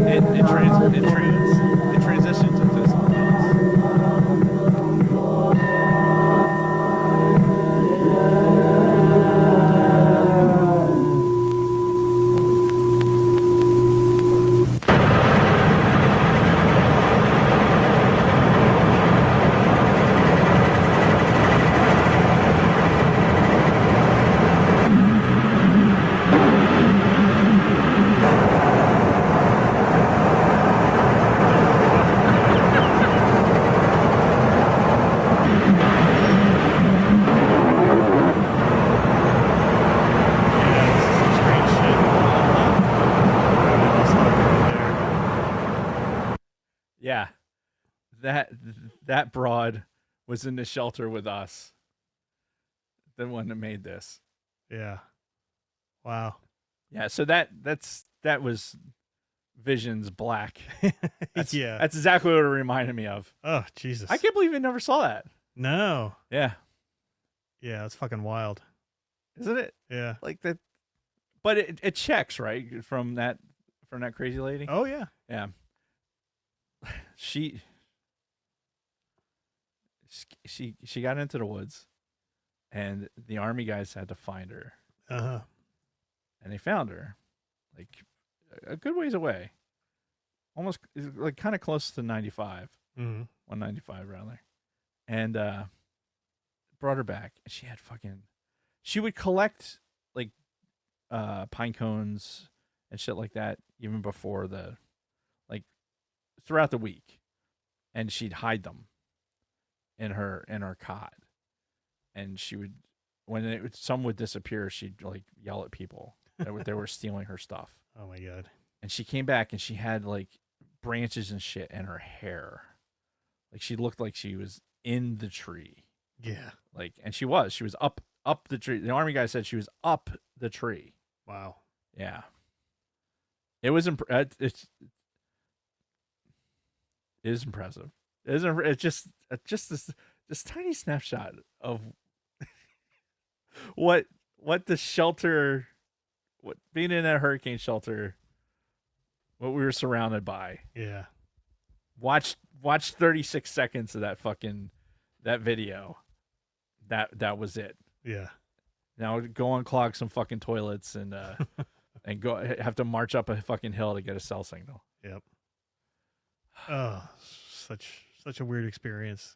It transitions into something else. Yeah. That broad was in the shelter with us. The one that made this. Yeah. Wow. Yeah, so that was Vision's Black. That's exactly what it reminded me of. Oh, Jesus. I can't believe you never saw that. No. Yeah. Yeah, it's fucking wild. Isn't it? Yeah. Like that, but it checks, right? From that crazy lady. Oh, yeah. Yeah. She got into the woods, and the army guys had to find her. Uh-huh. And they found her, like a good ways away, almost like kind of close to 95, 195 rather, and brought her back. And she would collect like pine cones and shit like that even before throughout the week, and she'd hide them in her cot, and she would some would disappear, she'd like yell at people that they were stealing her stuff. Oh my God. And she came back and she had like branches and shit in her hair, like she looked like she was in the tree. Yeah. Like, and she was up the tree. The army guy said she was up the tree. Wow. Yeah. It was it is impressive. It's just this tiny snapshot of what the shelter, what being in a hurricane shelter, what we were surrounded by. Yeah. Watch 36 seconds of that video. That was it. Yeah. Now go unclog some fucking toilets and and go have to march up a fucking hill to get a cell signal. Yep. Oh, such a weird experience.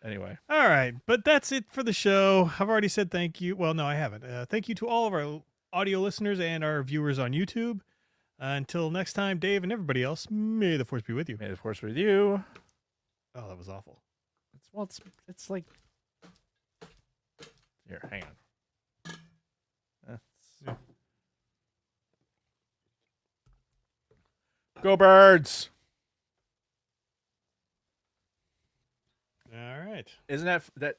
Anyway. All right, but that's it for the show. I've already said thank you. Well, no, I haven't. Thank you to all of our audio listeners and our viewers on YouTube. Until next time, Dave and everybody else, may the force be with you. May the force be with you. Oh, that was awful. It's like, here, hang on. Go Birds. All right. Isn't that